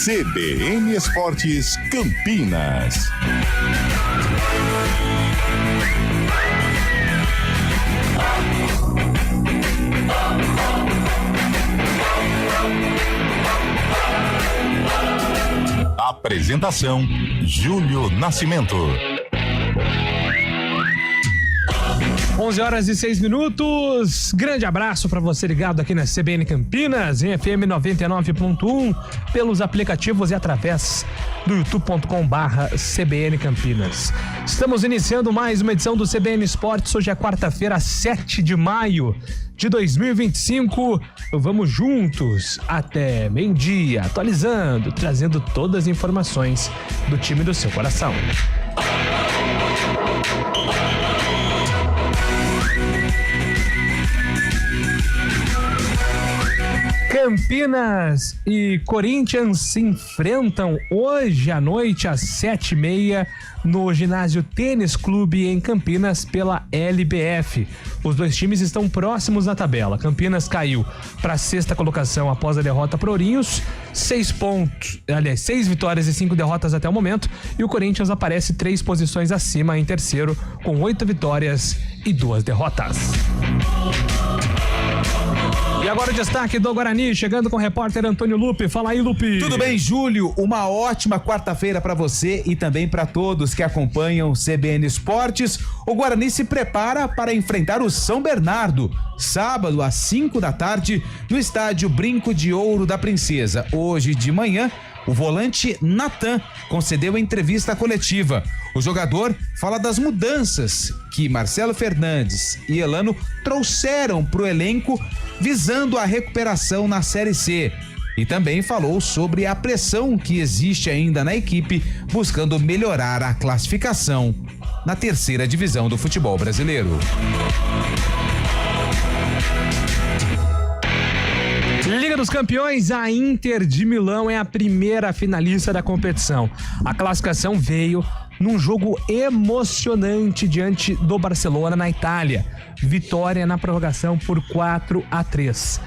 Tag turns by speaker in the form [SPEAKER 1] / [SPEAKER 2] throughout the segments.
[SPEAKER 1] CBN Esportes Campinas. Apresentação: Júlio Nascimento.
[SPEAKER 2] 11h06. Grande abraço para você ligado aqui na CBN Campinas, em FM 99.1, pelos aplicativos e através do youtube.com/CBN Campinas. Estamos iniciando mais uma edição do CBN Esportes. Hoje é quarta-feira, 7 de maio de 2025. Vamos juntos até meio-dia, atualizando, trazendo todas as informações do time do seu coração. Campinas e Corinthians se enfrentam hoje à noite às 7h30 no ginásio Tênis Clube em Campinas pela LBF. Os dois times estão próximos na tabela. Campinas caiu para a sexta colocação após a derrota para Ourinhos, 6 vitórias e 5 derrotas até o momento, e o Corinthians aparece 3 posições acima em terceiro com 8 vitórias e 2 derrotas. E agora o destaque do Guarani, chegando com o repórter Antônio Lupe. Fala aí, Lupe.
[SPEAKER 3] Tudo bem, Júlio? Uma ótima quarta-feira para você e também para todos que acompanham o CBN Esportes. O Guarani se prepara para enfrentar o São Bernardo, sábado às 5 da tarde, no estádio Brinco de Ouro da Princesa. Hoje de manhã, o volante Natan concedeu entrevista coletiva. O jogador fala das mudanças que Marcelo Fernandes e Elano trouxeram para o elenco visando a recuperação na Série C. E também falou sobre a pressão que existe ainda na equipe buscando melhorar a classificação na terceira divisão do futebol brasileiro.
[SPEAKER 2] Liga dos Campeões, a Inter de Milão é a primeira finalista da competição. A classificação veio num jogo emocionante diante do Barcelona na Itália. Vitória na prorrogação por 4-3.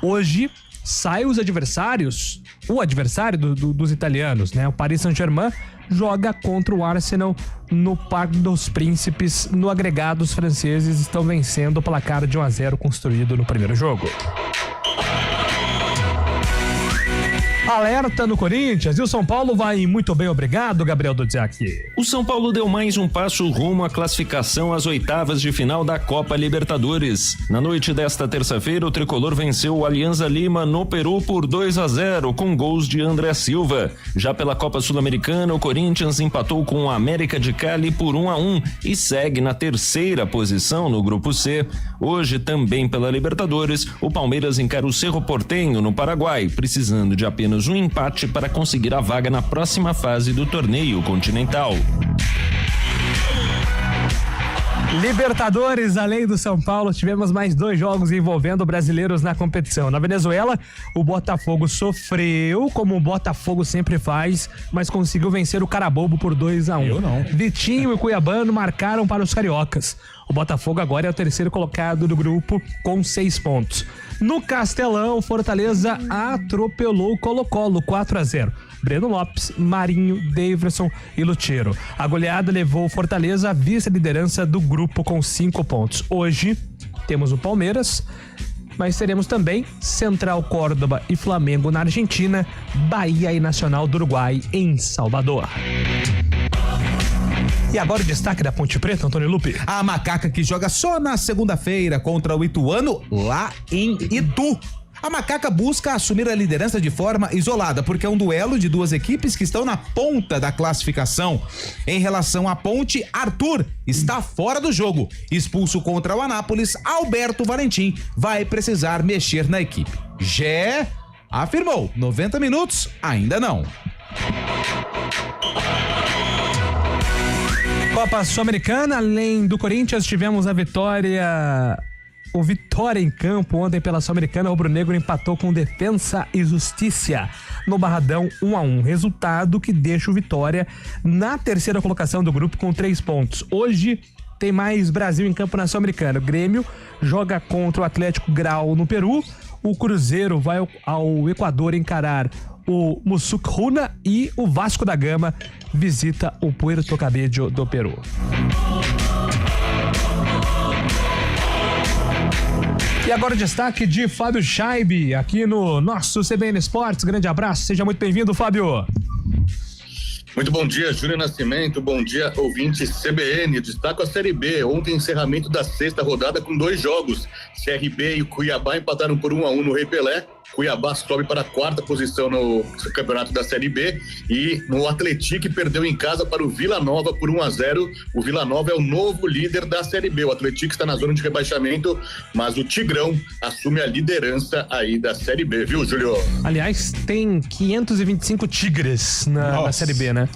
[SPEAKER 2] Hoje sai os adversários, o adversário dos italianos, né? O Paris Saint-Germain joga contra o Arsenal no Parque dos Príncipes. No agregado, os franceses estão vencendo o placar de 1-0 construído no primeiro jogo. Alerta no Corinthians e o São Paulo vai muito bem, obrigado, Gabriel Dudziak.
[SPEAKER 4] O São Paulo deu mais um passo rumo à classificação às oitavas de final da Copa Libertadores. Na noite desta terça-feira, o tricolor venceu o Alianza Lima no Peru por 2-0 com gols de André Silva. Já pela Copa Sul-Americana, o Corinthians empatou com o América de Cali por 1-1 e segue na terceira posição no Grupo C. Hoje, também pela Libertadores, o Palmeiras encara o Cerro Porteño no Paraguai, precisando de apenas um empate para conseguir a vaga na próxima fase do torneio continental.
[SPEAKER 2] Libertadores, além do São Paulo, tivemos mais 2 jogos envolvendo brasileiros na competição. Na Venezuela, o Botafogo sofreu, como o Botafogo sempre faz, mas conseguiu vencer o Carabobo por 2-1.
[SPEAKER 3] Eu não.
[SPEAKER 2] Vitinho e Cuiabano marcaram para os cariocas. O Botafogo agora é o terceiro colocado do grupo com 6 pontos. No Castelão, Fortaleza atropelou o Colo-Colo 4-0. Breno Lopes, Marinho, Daverson e Lutero. A goleada levou o Fortaleza à vice-liderança do grupo com 5 pontos. Hoje temos o Palmeiras, mas teremos também Central Córdoba e Flamengo na Argentina, Bahia e Nacional do Uruguai em Salvador. E agora o destaque da Ponte Preta, Antônio Lupe.
[SPEAKER 3] A Macaca que joga só na segunda-feira contra o Ituano lá em Itu. A Macaca busca assumir a liderança de forma isolada, porque é um duelo de 2 equipes que estão na ponta da classificação. Em relação à Ponte, Arthur está fora do jogo. Expulso contra o Anápolis, Alberto Valentim vai precisar mexer na equipe. Gé afirmou, 90 minutos, ainda não.
[SPEAKER 2] Copa Sul-Americana, além do Corinthians, tivemos a Vitória em campo ontem pela Sul-Americana. O rubro-negro empatou com Defensa e Justiça no Barradão 1-1, resultado que deixa o Vitória na terceira colocação do grupo com 3 pontos. Hoje tem mais Brasil em campo na Sul-Americana. O Grêmio joga contra o Atlético Grau no Peru. O Cruzeiro vai ao Equador encarar o Musucuna e o Vasco da Gama visita o Puerto Cabello do Peru. E agora o destaque de Fábio Scheibe aqui no nosso CBN Esportes. Grande abraço, seja muito bem-vindo, Fábio.
[SPEAKER 5] Muito bom dia, Júlio Nascimento, bom dia, ouvintes CBN. Destaco a Série B, ontem encerramento da 6ª rodada com 2 jogos. CRB e o Cuiabá empataram por 1-1 no Rei Pelé. Cuiabá sobe para a 4ª posição no campeonato da Série B e no Atlético perdeu em casa para o Vila Nova por 1-0. O Vila Nova é o novo líder da Série B. O Atlético está na zona de rebaixamento, mas o Tigrão assume a liderança aí da Série B, viu, Júlio?
[SPEAKER 2] Aliás, tem 525 tigres na Série B, né?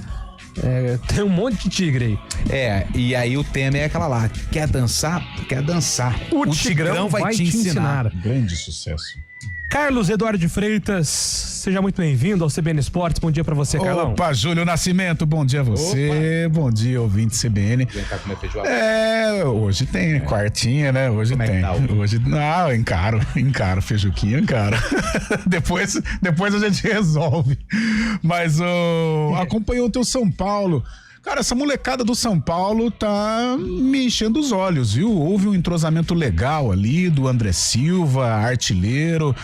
[SPEAKER 2] Tem um monte de tigre aí.
[SPEAKER 3] E aí o tema é aquela lá, quer dançar? Quer dançar.
[SPEAKER 2] O Tigrão vai te ensinar.
[SPEAKER 6] Grande sucesso.
[SPEAKER 2] Carlos Eduardo de Freitas, seja muito bem-vindo ao CBN Esportes. Bom dia pra você, Carlão.
[SPEAKER 6] Opa, Júlio Nascimento, bom dia a você. Opa. Bom dia, ouvinte CBN.
[SPEAKER 3] Vem cá comer feijoada.
[SPEAKER 6] Hoje tem quartinha, né? Hoje tem. Hoje, não, encaro, feijuquinha, encaro. depois a gente resolve. Mas acompanhou o teu São Paulo. Cara, essa molecada do São Paulo tá me enchendo os olhos, viu? Houve um entrosamento legal ali do André Silva, artilheiro,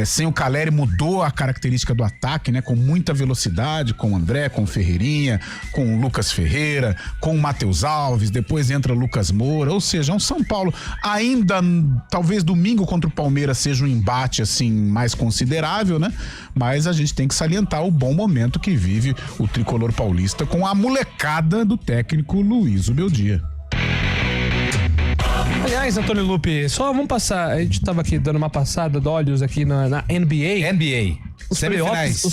[SPEAKER 6] sem o Caleri mudou a característica do ataque, né? Com muita velocidade, com o André, com o Ferreirinha, com o Lucas Ferreira, com o Matheus Alves, depois entra o Lucas Moura, ou seja, é um São Paulo ainda, talvez domingo contra o Palmeiras seja um embate assim mais considerável, né? Mas a gente tem que salientar o bom momento que vive o tricolor paulista com a molecada do técnico Luiz Ubeldia.
[SPEAKER 2] Aliás, Antônio Lupe, só vamos passar, a gente tava aqui dando uma passada de olhos aqui na NBA. Os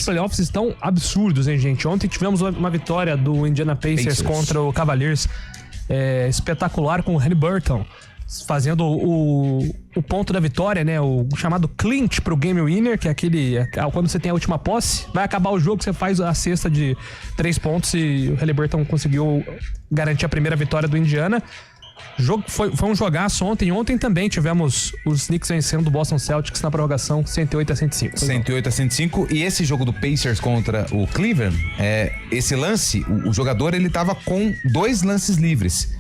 [SPEAKER 2] playoffs estão absurdos, hein, gente? Ontem tivemos uma vitória do Indiana Pacers contra o Cavaliers, espetacular, com o Haliburton fazendo o ponto da vitória, né? O chamado clinch pro game winner, que é aquele, quando você tem a última posse, vai acabar o jogo, você faz a cesta de 3 pontos e o Haliburton conseguiu garantir a primeira vitória do Indiana. Foi um jogaço ontem. Ontem também tivemos os Knicks vencendo o Boston Celtics na prorrogação 108-105.
[SPEAKER 3] 108-105. E esse jogo do Pacers contra o Cleveland, esse lance, o jogador ele tava com 2 lances livres.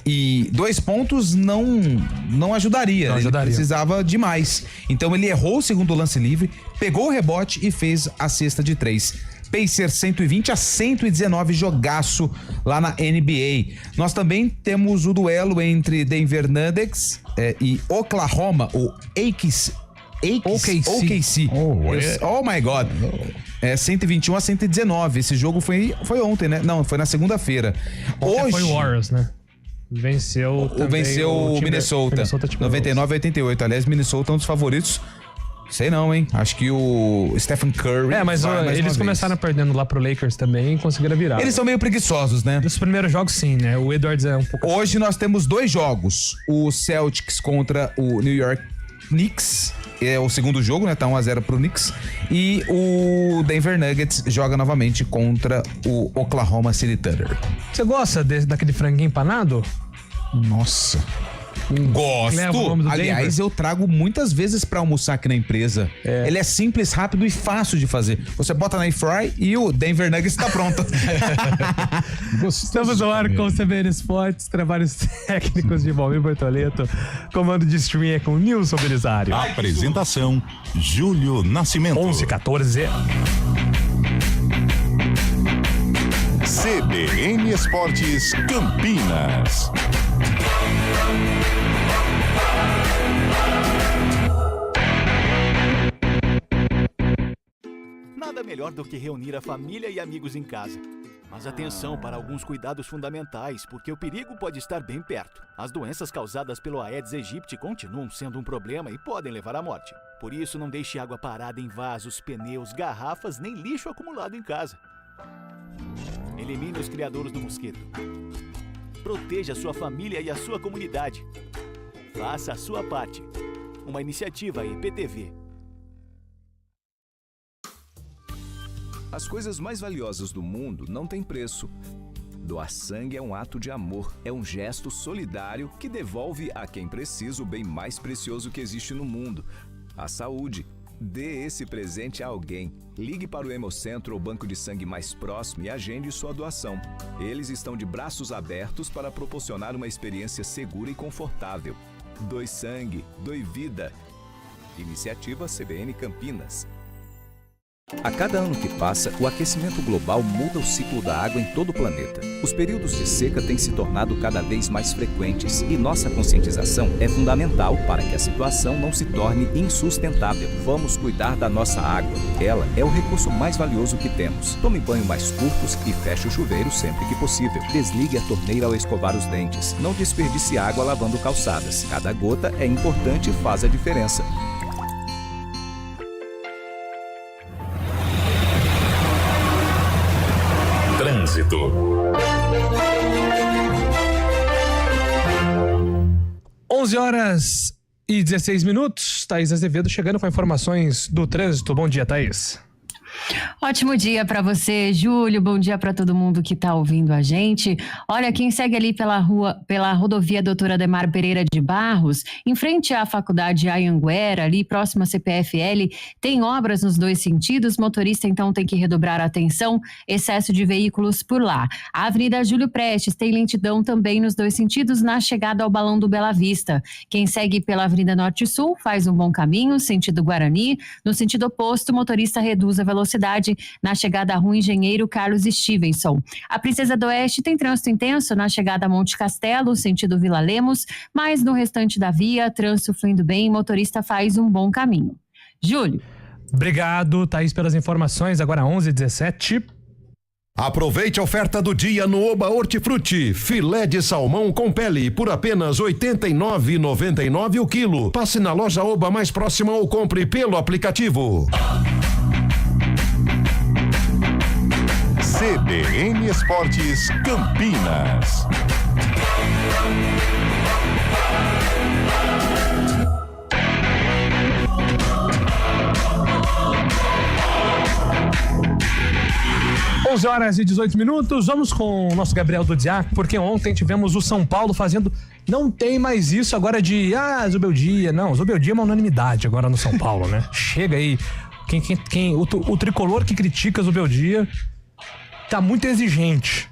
[SPEAKER 3] E 2 pontos não ajudaria. Ele precisava de mais. Então ele errou o segundo lance livre, pegou o rebote e fez a cesta de 3. Pacers 120-119, jogaço lá na NBA. Nós também temos o duelo entre Denver Nuggets e Oklahoma, o OKC. Oh my God. 121-119. Esse jogo foi ontem, né? Não, foi na segunda-feira.
[SPEAKER 2] Hoje foi o Warriors, né? Venceu
[SPEAKER 3] o Minnesota 99-88. Aliás, Minnesota é um dos favoritos. Sei não, hein? Acho que o Stephen Curry...
[SPEAKER 2] mas eles começaram perdendo lá pro Lakers também e conseguiram virar.
[SPEAKER 3] Eles são meio preguiçosos, né?
[SPEAKER 2] Nos primeiros jogos, sim, né? O Edwards é um pouco...
[SPEAKER 3] Hoje nós temos 2 jogos. O Celtics contra o New York Knicks. É o segundo jogo, né? Tá 1-0 pro Knicks. E o Denver Nuggets joga novamente contra o Oklahoma City Thunder.
[SPEAKER 2] Você gosta daquele franguinho empanado?
[SPEAKER 3] Nossa... Gosto. Aliás, eu trago muitas vezes pra almoçar aqui na empresa. Ele é simples, rápido e fácil de fazer. Você bota na airfry e o Denver Nuggets tá pronto.
[SPEAKER 2] Estamos no ar com o CBN Esportes, trabalhos técnicos de Valmir Bortoleto, comando de stream é com Nilson Belisário.
[SPEAKER 1] Apresentação, Júlio Nascimento.
[SPEAKER 2] 11-14.
[SPEAKER 1] CBN Esportes Campinas.
[SPEAKER 7] Nada melhor do que reunir a família e amigos em casa. Mas atenção para alguns cuidados fundamentais, porque o perigo pode estar bem perto. As doenças causadas pelo Aedes aegypti continuam sendo um problema e podem levar à morte. Por isso, não deixe água parada em vasos, pneus, garrafas, nem lixo acumulado em casa. Elimine os criadouros do mosquito. Proteja a sua família e a sua comunidade. Faça a sua parte. Uma iniciativa IPTV.
[SPEAKER 8] As coisas mais valiosas do mundo não têm preço. Doar sangue é um ato de amor, é um gesto solidário que devolve a quem precisa o bem mais precioso que existe no mundo, a saúde. Dê esse presente a alguém. Ligue para o Hemocentro ou banco de sangue mais próximo e agende sua doação. Eles estão de braços abertos para proporcionar uma experiência segura e confortável. Doe sangue, doe vida. Iniciativa CBN Campinas. A cada ano que passa, o aquecimento global muda o ciclo da água em todo o planeta. Os períodos de seca têm se tornado cada vez mais frequentes e nossa conscientização é fundamental para que a situação não se torne insustentável. Vamos cuidar da nossa água. Ela é o recurso mais valioso que temos. Tome banho mais curtos e feche o chuveiro sempre que possível. Desligue a torneira ao escovar os dentes. Não desperdice água lavando calçadas. Cada gota é importante e faz a diferença.
[SPEAKER 1] Trânsito.
[SPEAKER 2] 11h16. Thaís Azevedo chegando com informações do trânsito. Bom dia, Thaís.
[SPEAKER 9] Ótimo dia para você, Júlio. Bom dia para todo mundo que está ouvindo a gente. Olha, quem segue ali pela rodovia Doutor Ademar Pereira de Barros, em frente à Faculdade Anhanguera, ali próximo à CPFL, tem obras nos dois sentidos. Motorista, então, tem que redobrar a atenção. Excesso de veículos por lá. A Avenida Júlio Prestes tem lentidão também nos dois sentidos na chegada ao Balão do Bela Vista. Quem segue pela Avenida Norte Sul faz um bom caminho, sentido Guarani. No sentido oposto, o motorista reduz a velocidade na chegada à Rua Engenheiro Carlos Stevenson. A Princesa do Oeste tem trânsito intenso na chegada a Monte Castelo, sentido Vila Lemos, mas no restante da via, trânsito fluindo bem, motorista faz um bom caminho. Júlio.
[SPEAKER 2] Obrigado, Thaís, pelas informações. Agora 11h17.
[SPEAKER 10] Aproveite a oferta do dia no Oba Hortifruti. Filé de salmão com pele por apenas R$ 89,99 o quilo. Passe na loja Oba mais próxima ou compre pelo aplicativo.
[SPEAKER 1] CBN Esportes Campinas.
[SPEAKER 2] Onze horas e 18 minutos. Vamos com o nosso Gabriel Dudziak, porque ontem tivemos o São Paulo fazendo. Não tem mais isso agora de Zubeldia. Não, Zubeldia é uma unanimidade agora no São Paulo, né? Chega aí. O tricolor que critica Zubeldia tá muito exigente.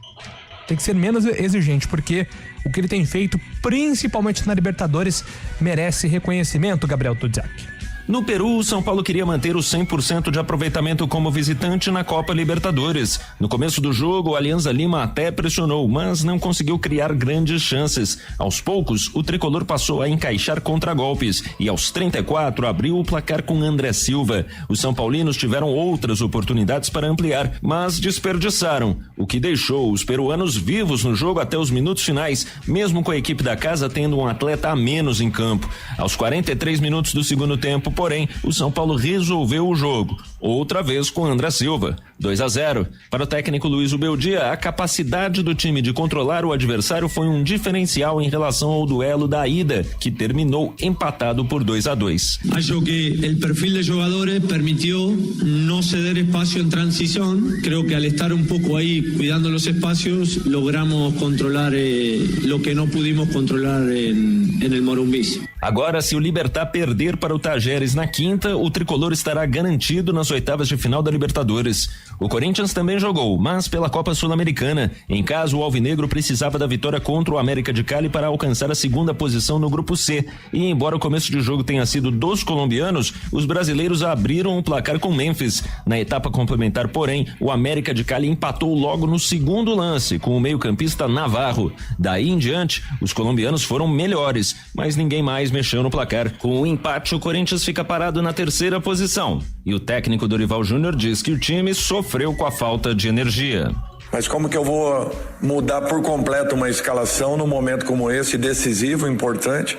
[SPEAKER 2] Tem que ser menos exigente, porque o que ele tem feito, principalmente na Libertadores, merece reconhecimento, Gabriel Dudziak.
[SPEAKER 4] No Peru, o São Paulo queria manter o 100% de aproveitamento como visitante na Copa Libertadores. No começo do jogo, o Alianza Lima até pressionou, mas não conseguiu criar grandes chances. Aos poucos, o tricolor passou a encaixar contragolpes e aos 34 abriu o placar com André Silva. Os são paulinos tiveram outras oportunidades para ampliar, mas desperdiçaram, o que deixou os peruanos vivos no jogo até os minutos finais, mesmo com a equipe da casa tendo um atleta a menos em campo. Aos 43 minutos do segundo tempo, porém, o São Paulo resolveu o jogo, outra vez com André Silva. 2-0. Para o técnico Luiz Ubeldia, a capacidade do time de controlar o adversário foi um diferencial em relação ao duelo da ida, que terminou empatado por 2-2.
[SPEAKER 11] Acho que o perfil de jogadores permitiu não ceder espaço em transição. Creo que al estar um pouco aí cuidando os espaços, logramos controlar lo que não pudimos controlar en el Morumbi.
[SPEAKER 4] Agora, se o Libertad perder para o Tajeres na quinta, o tricolor estará garantido nas oitavas de final da Libertadores. O Corinthians também jogou, mas pela Copa Sul-Americana. Em caso, o alvinegro precisava da vitória contra o América de Cali para alcançar a segunda posição no Grupo C. E embora o começo de jogo tenha sido dos colombianos, os brasileiros abriram o placar com Memphis. Na etapa complementar, porém, o América de Cali empatou logo no segundo lance, com o meio-campista Navarro. Daí em diante, os colombianos foram melhores, mas ninguém mais mexeu no placar. Com o empate, o Corinthians fica parado na terceira posição. E o técnico Dorival Júnior diz que o time sofreu com a falta de energia.
[SPEAKER 12] Mas como que eu vou mudar por completo uma escalação num momento como esse, decisivo, importante?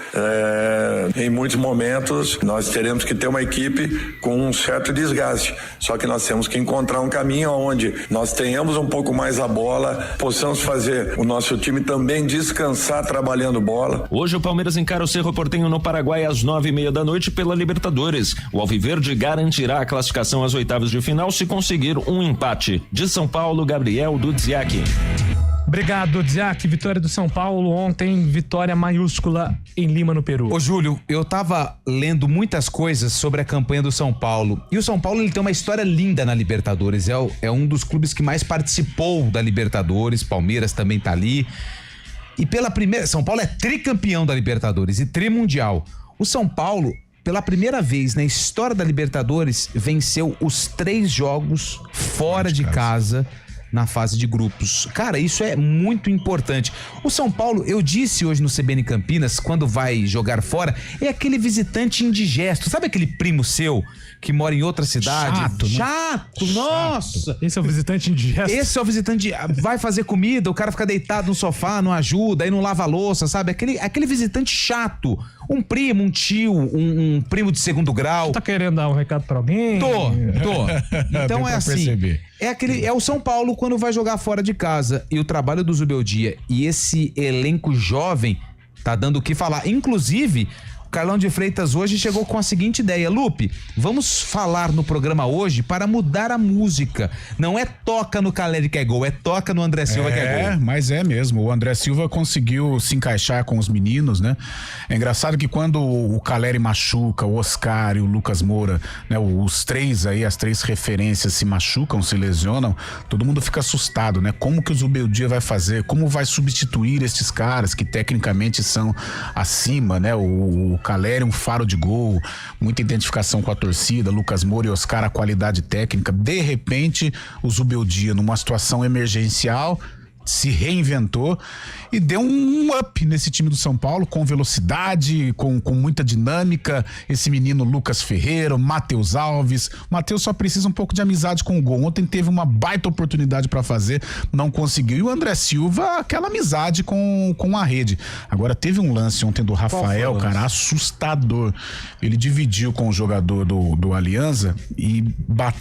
[SPEAKER 12] Em muitos momentos nós teremos que ter uma equipe com um certo desgaste, só que nós temos que encontrar um caminho onde nós tenhamos um pouco mais a bola, possamos fazer o nosso time também descansar trabalhando bola.
[SPEAKER 4] Hoje o Palmeiras encara o Cerro Porteño no Paraguai às 9:30 da noite pela Libertadores. O Alviverde garantirá a classificação às oitavas de final se conseguir um empate. De São Paulo, Gabriel Dudziak.
[SPEAKER 2] Obrigado, Ziak. Vitória do São Paulo ontem, vitória maiúscula em Lima, no Peru.
[SPEAKER 3] Ô, Júlio, eu tava lendo muitas coisas sobre a campanha do São Paulo. E o São Paulo, ele tem uma história linda na Libertadores. É um dos clubes que mais participou da Libertadores. Palmeiras também tá ali. E São Paulo é tricampeão da Libertadores e trimundial. O São Paulo, pela primeira vez na história da Libertadores, venceu os 3 jogos fora de casa na fase de grupos. Cara, isso é muito importante. O São Paulo, eu disse hoje no CBN Campinas, quando vai jogar fora, é aquele visitante indigesto. Sabe aquele primo seu que mora em outra cidade? Chato, nossa!
[SPEAKER 2] Esse é o visitante indigesto?
[SPEAKER 3] Esse é o visitante, vai fazer comida, o cara fica deitado no sofá, não ajuda, aí não lava a louça, sabe? Aquele visitante chato. Um primo, um tio, um primo de segundo grau.
[SPEAKER 2] Tá querendo dar um recado pra alguém?
[SPEAKER 3] Tô. Então é assim, é o São Paulo quando vai jogar fora de casa. E o trabalho do Zubeldia e esse elenco jovem tá dando o que falar. Inclusive, o Carlão de Freitas hoje chegou com a seguinte ideia: Lupe, vamos falar no programa hoje para mudar a música. Não é toca no Caleri que é gol, é toca no André Silva que é gol.
[SPEAKER 6] Mas é mesmo, o André Silva conseguiu se encaixar com os meninos, né? É engraçado que quando o Caleri machuca, o Oscar e o Lucas Moura, né? Os 3 aí, as 3 referências se machucam, se lesionam, todo mundo fica assustado, né? Como que o Zubeldia vai fazer? Como vai substituir esses caras que tecnicamente são acima, né? O Caleri, um faro de gol, muita identificação com a torcida, Lucas Moura e Oscar, a qualidade técnica. De repente, o Zubeldia, numa situação emergencial, se reinventou e deu um up nesse time do São Paulo, com velocidade, com muita dinâmica. Esse menino Lucas Ferreira, Matheus Alves. O Matheus só precisa um pouco de amizade com o gol. Ontem teve uma baita oportunidade pra fazer, não conseguiu. E o André Silva, aquela amizade com a rede. Agora teve um lance ontem do Rafael, cara, assustador. Ele dividiu com o jogador do Alianza e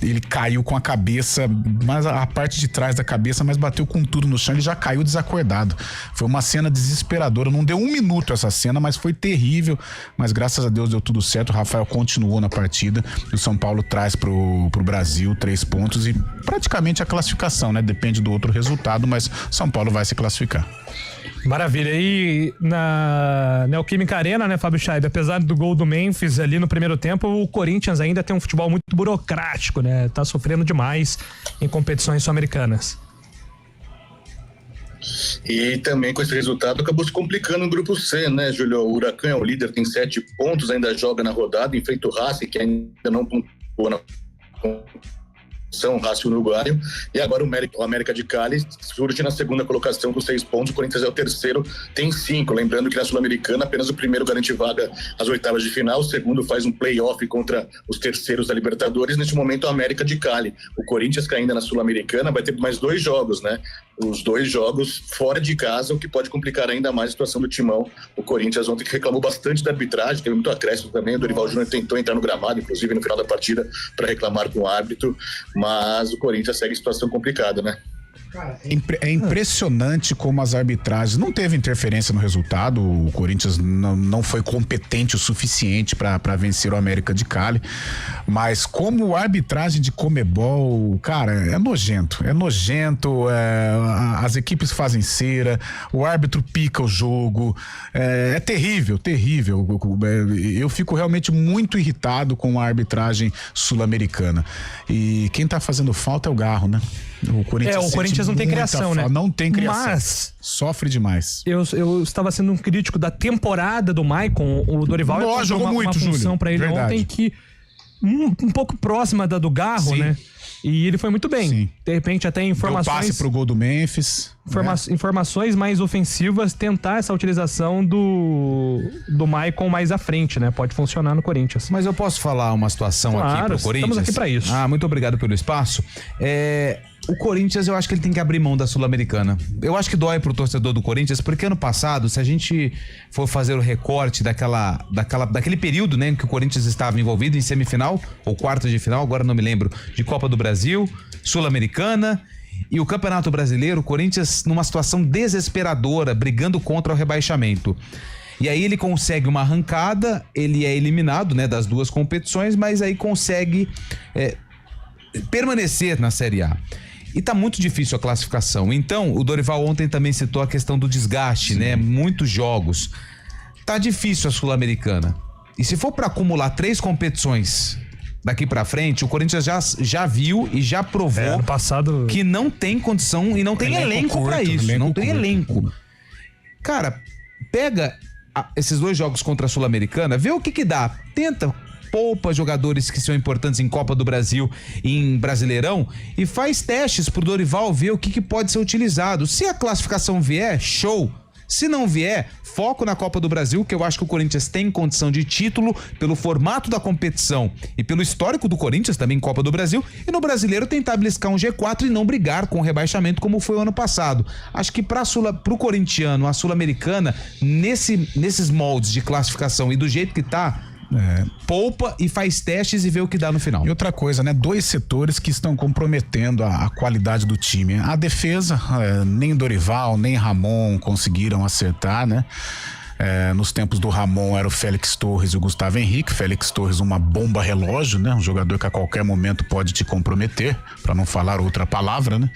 [SPEAKER 6] ele caiu com a cabeça, mas a parte de trás da cabeça, mas bateu com tudo no chão. Ele já caiu desacordado. Foi uma cena desesperadora. Não deu 1 minuto essa cena, mas foi terrível. Mas graças a Deus deu tudo certo. O Rafael continuou na partida. E o São Paulo traz pro Brasil 3 pontos e praticamente a classificação, né? Depende do outro resultado, mas São Paulo vai se classificar.
[SPEAKER 2] Maravilha. E na Neoquímica Arena, né, Fábio Scheibe, apesar do gol do Memphis ali no primeiro tempo, o Corinthians ainda tem um futebol muito burocrático, né? Tá sofrendo demais em competições sul-americanas.
[SPEAKER 5] E também com esse resultado acabou se complicando no grupo C, né, Júlio? O Huracan é o líder, tem 7 pontos, ainda joga na rodada, enfrenta o Racing, que ainda não pontuou na São Racing uruguaio, e agora o América de Cali surge na segunda colocação com 6 pontos, o Corinthians é o terceiro, tem 5, lembrando que na Sul-Americana apenas o primeiro garante vaga às oitavas de final, o segundo faz um play-off contra os terceiros da Libertadores. Neste momento o América de Cali, o Corinthians que ainda na Sul-Americana vai ter mais 2 jogos, né? Os 2 jogos fora de casa, o que pode complicar ainda mais a situação do timão. O Corinthians ontem que reclamou bastante da arbitragem, teve muito acréscimo também, o Dorival Júnior tentou entrar no gramado, inclusive no final da partida, para reclamar com o árbitro, mas o Corinthians segue em situação complicada, né?
[SPEAKER 6] É impressionante como as arbitragens não teve interferência no resultado. O Corinthians não foi competente o suficiente para vencer o América de Cali, mas como a arbitragem de Conmebol, cara, é nojento, as equipes fazem cera, o árbitro pica o jogo, é terrível. Eu fico realmente muito irritado com a arbitragem sul-americana, e quem tá fazendo falta é o Garro, né? O
[SPEAKER 2] Corinthians não tem criação, né?
[SPEAKER 6] Não tem criação.
[SPEAKER 2] Mas
[SPEAKER 6] sofre demais.
[SPEAKER 2] Eu estava sendo um crítico da temporada do Maicon. O Dorival
[SPEAKER 6] jogou uma função
[SPEAKER 2] para ele ontem que um pouco próxima da do Garro, né? E ele foi muito bem. Sim. De repente, até informações.
[SPEAKER 6] Deu passe pro gol do Memphis.
[SPEAKER 2] Informações mais ofensivas, tentar essa utilização do Maicon mais à frente, né? Pode funcionar no Corinthians.
[SPEAKER 3] Mas eu posso falar uma situação aqui pro Corinthians?
[SPEAKER 2] Estamos aqui pra isso.
[SPEAKER 3] Muito obrigado pelo espaço. O Corinthians, eu acho que ele tem que abrir mão da Sul-Americana. Eu acho que dói pro torcedor do Corinthians, porque ano passado, se a gente for fazer o recorte daquele período, né, em que o Corinthians estava envolvido em semifinal, ou quartas de final, agora não me lembro, de Copa do Brasil, Sul-Americana e o Campeonato Brasileiro, o Corinthians numa situação desesperadora, brigando contra o rebaixamento. E aí ele consegue uma arrancada, ele é eliminado, né, das 2 competições, mas aí consegue permanecer na Série A. E tá muito difícil a classificação. Então, o Dorival ontem também citou a questão do desgaste, né? Muitos jogos. Tá difícil a Sul-Americana. E se for para acumular 3 competições daqui para frente, o Corinthians já viu e já provou
[SPEAKER 2] ano passado...
[SPEAKER 3] que não tem condição e não tem elenco para isso. Não tem elenco. Cara, pega esses 2 jogos contra a Sul-Americana, vê o que dá. Tenta, poupa jogadores que são importantes em Copa do Brasil e em Brasileirão e faz testes pro Dorival ver o que pode ser utilizado. Se a classificação vier, show. Se não vier, foco na Copa do Brasil, que eu acho que o Corinthians tem condição de título pelo formato da competição e pelo histórico do Corinthians também em Copa do Brasil, e no Brasileiro tentar beliscar um G4 e não brigar com o rebaixamento como foi o ano passado. Acho que pro corintiano, a Sul-Americana, nesses moldes de classificação e do jeito que tá, poupa e faz testes e vê o que dá no final.
[SPEAKER 6] E outra coisa, né? 2 setores que estão comprometendo a qualidade do time. A defesa, nem Dorival, nem Ramon conseguiram acertar, né? Nos tempos do Ramon era o Félix Torres e o Gustavo Henrique. Félix Torres, uma bomba relógio, né? Um jogador que a qualquer momento pode te comprometer, para não falar outra palavra, né?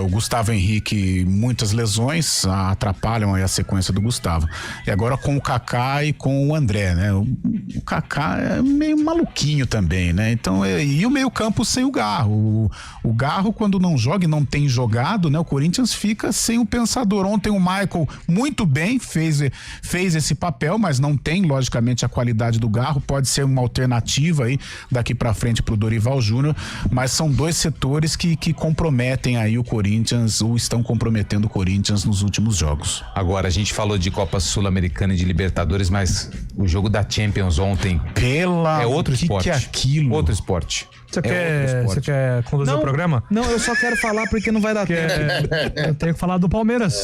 [SPEAKER 6] O Gustavo Henrique, muitas lesões atrapalham aí a sequência do Gustavo. E agora com o Kaká e com o André, né? O Kaká é meio maluquinho também, né? Então, e o meio campo sem o Garro. O Garro, quando não joga e não tem jogado, né? O Corinthians fica sem o pensador. Ontem o Michael muito bem fez esse papel, mas não tem, logicamente, a qualidade do Garro. Pode ser uma alternativa aí daqui pra frente pro Dorival Júnior, mas são 2 setores que comprometem aí o Corinthians, ou estão comprometendo o Corinthians nos últimos jogos.
[SPEAKER 3] Agora, a gente falou de Copa Sul-Americana e de Libertadores, mas o jogo da Champions ontem é outro esporte.
[SPEAKER 6] Que é aquilo?
[SPEAKER 3] Outro esporte.
[SPEAKER 2] Você quer conduzir o programa?
[SPEAKER 3] Não, eu só quero falar porque não vai dar tempo.
[SPEAKER 2] Eu tenho que falar do Palmeiras.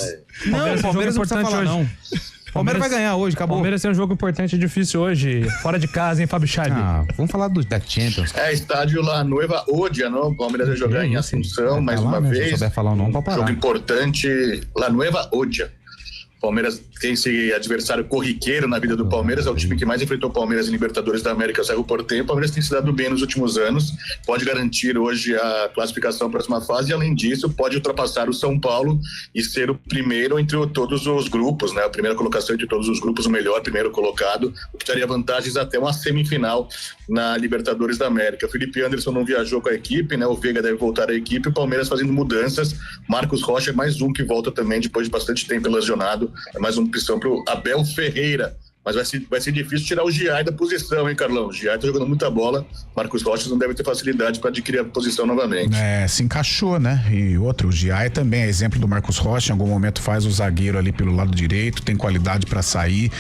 [SPEAKER 3] Não, o Palmeiras não precisa falar,
[SPEAKER 2] hoje.
[SPEAKER 3] não. Palmeiras vai ganhar hoje, acabou.
[SPEAKER 2] Palmeiras tem um jogo importante e difícil hoje, fora de casa, hein, Fábio Chaves?
[SPEAKER 3] Vamos falar da Champions.
[SPEAKER 5] Estádio La Nueva Odia, não? O Palmeiras vai jogar em Assunção mais uma vez.
[SPEAKER 3] Se souber falar o nome, pode parar.
[SPEAKER 5] Jogo importante, La Nueva Odia. Palmeiras tem esse adversário corriqueiro na vida do Palmeiras, é o time que mais enfrentou o Palmeiras em Libertadores da América, Cerro Porteño. O Palmeiras tem se dado bem nos últimos anos, pode garantir hoje a classificação para a próxima fase e, além disso, pode ultrapassar o São Paulo e ser o primeiro entre todos os grupos, né? A primeira colocação entre todos os grupos, o melhor primeiro colocado, o que daria vantagens até uma semifinal na Libertadores da América. O Felipe Anderson não viajou com a equipe, né? O Veiga deve voltar à equipe, o Palmeiras fazendo mudanças. Marcos Rocha é mais um que volta também depois de bastante tempo lesionado. É mais uma opção para o Abel Ferreira. Mas vai ser difícil tirar o Giai da posição, hein, Carlão? O Giai tá jogando muita bola. Marcos Rocha não deve ter facilidade para adquirir a posição novamente.
[SPEAKER 6] Se encaixou, né? E outro, o Giai também é exemplo do Marcos Rocha. Em algum momento faz o zagueiro ali pelo lado direito, tem qualidade para sair.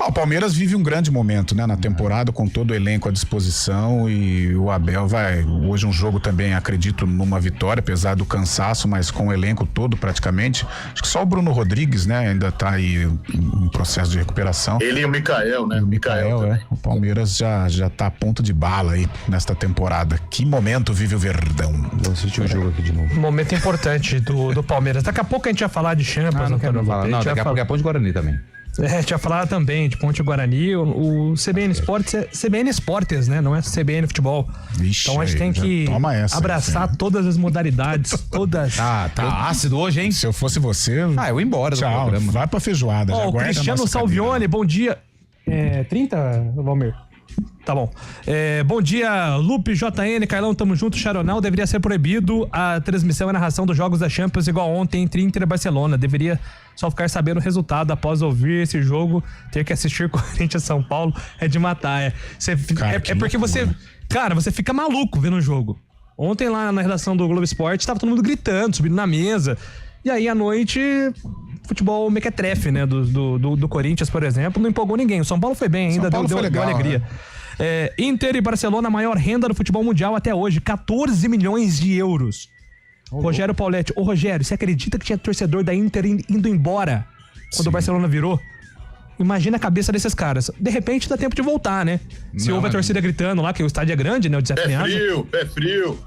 [SPEAKER 6] O Palmeiras vive um grande momento, né? Na temporada, com todo o elenco à disposição, e o Abel vai, hoje um jogo também, acredito numa vitória, apesar do cansaço, mas com o elenco todo praticamente. Acho que só o Bruno Rodrigues, né? Ainda tá aí em processo de recuperação.
[SPEAKER 5] Ele e o Mikael, né?
[SPEAKER 6] O Mikael, O Palmeiras já tá a ponto de bala aí nesta temporada. Que momento vive o Verdão.
[SPEAKER 3] Vou assistir o jogo aqui de novo.
[SPEAKER 2] Momento importante do Palmeiras. Daqui a pouco a gente vai falar de Champions.
[SPEAKER 3] Não quero falar. Não, daqui a pouco é Ponte Guarani também.
[SPEAKER 2] Tinha falado também de Ponte Guarani, o CBN Esportes é CBN Esportes, né? Não é CBN Futebol.
[SPEAKER 6] Ixi,
[SPEAKER 2] então a gente tem que abraçar todas as modalidades, todas.
[SPEAKER 3] Tá ácido hoje, hein?
[SPEAKER 6] Se eu fosse você...
[SPEAKER 3] eu ia embora do programa.
[SPEAKER 6] Vai pra feijoada.
[SPEAKER 2] O Cristiano Salvione, bom dia. 30, Valmir? Tá bom. Bom dia, Lupe, JN, Carlão, tamo junto. Charonal, deveria ser proibido a transmissão e narração dos jogos da Champions igual ontem entre Inter e Barcelona. Deveria só ficar sabendo o resultado após ouvir esse jogo. Ter que assistir Corinthians São Paulo é de matar. Porque você... Cara, você fica maluco vendo o jogo. Ontem lá na redação do Globo Esporte tava todo mundo gritando, subindo na mesa. E aí à noite... Futebol mequetrefe, né? Do Corinthians, por exemplo, não empolgou ninguém. O São Paulo foi bem ainda, deu alegria. Né? Inter e Barcelona, a maior renda do futebol mundial até hoje, 14 milhões de euros. Rogério Pauletti. Ô, Rogério, você acredita que tinha torcedor da Inter indo embora quando o Barcelona virou? imagina a cabeça desses caras. De repente dá tempo de voltar, né? Se houve a torcida gritando lá, que o estádio é grande, né? O Giuseppe Meazza.
[SPEAKER 5] Pé frio.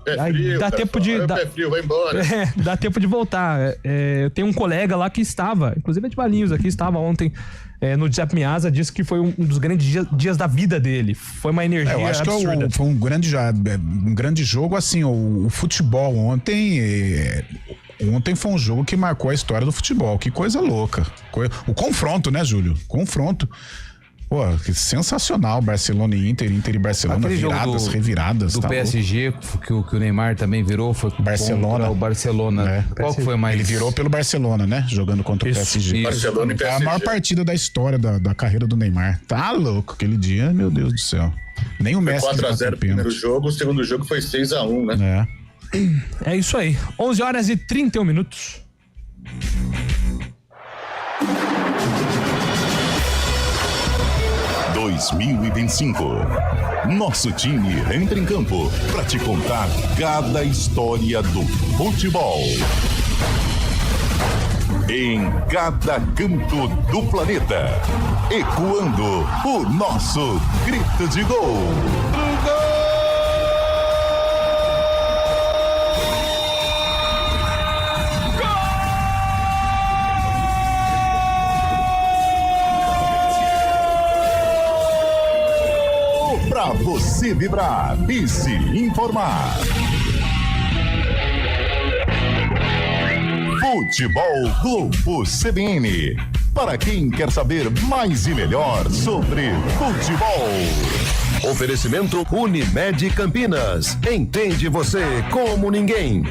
[SPEAKER 2] Dá tempo de...
[SPEAKER 5] Pé frio, vai embora.
[SPEAKER 2] Dá tempo de voltar. Eu tenho um colega lá que estava, inclusive é de Valinhos aqui, estava ontem no Giuseppe Meazza, disse que foi um dos grandes dias da vida dele. Foi uma energia
[SPEAKER 6] eu acho
[SPEAKER 2] absurda.
[SPEAKER 6] Que foi um grande jogo, assim, o futebol ontem... Ontem foi um jogo que marcou a história do futebol. Que coisa louca. O confronto, né, Júlio? Confronto. Pô, que sensacional. Barcelona e Inter e Barcelona, reviradas.
[SPEAKER 3] Do PSG, que o Neymar também virou, foi
[SPEAKER 6] Barcelona.
[SPEAKER 3] O Barcelona. Qual que foi mais?
[SPEAKER 6] Ele virou pelo Barcelona, né? Jogando contra o PSG.
[SPEAKER 5] Barcelona e PSG.
[SPEAKER 6] A maior partida da história da carreira do Neymar. Tá louco aquele dia, meu Deus do céu. Nem o Messi.
[SPEAKER 5] 4-0 no primeiro jogo, o segundo jogo foi 6-1, né?
[SPEAKER 2] É isso aí. 11h31.
[SPEAKER 1] 2025. Nosso time entra em campo para te contar cada história do futebol. Em cada canto do planeta, ecoando o nosso grito de gol. Para você vibrar e se informar. Futebol Globo CBN. Para quem quer saber mais e melhor sobre futebol.
[SPEAKER 10] Oferecimento Unimed Campinas. Entende você como ninguém.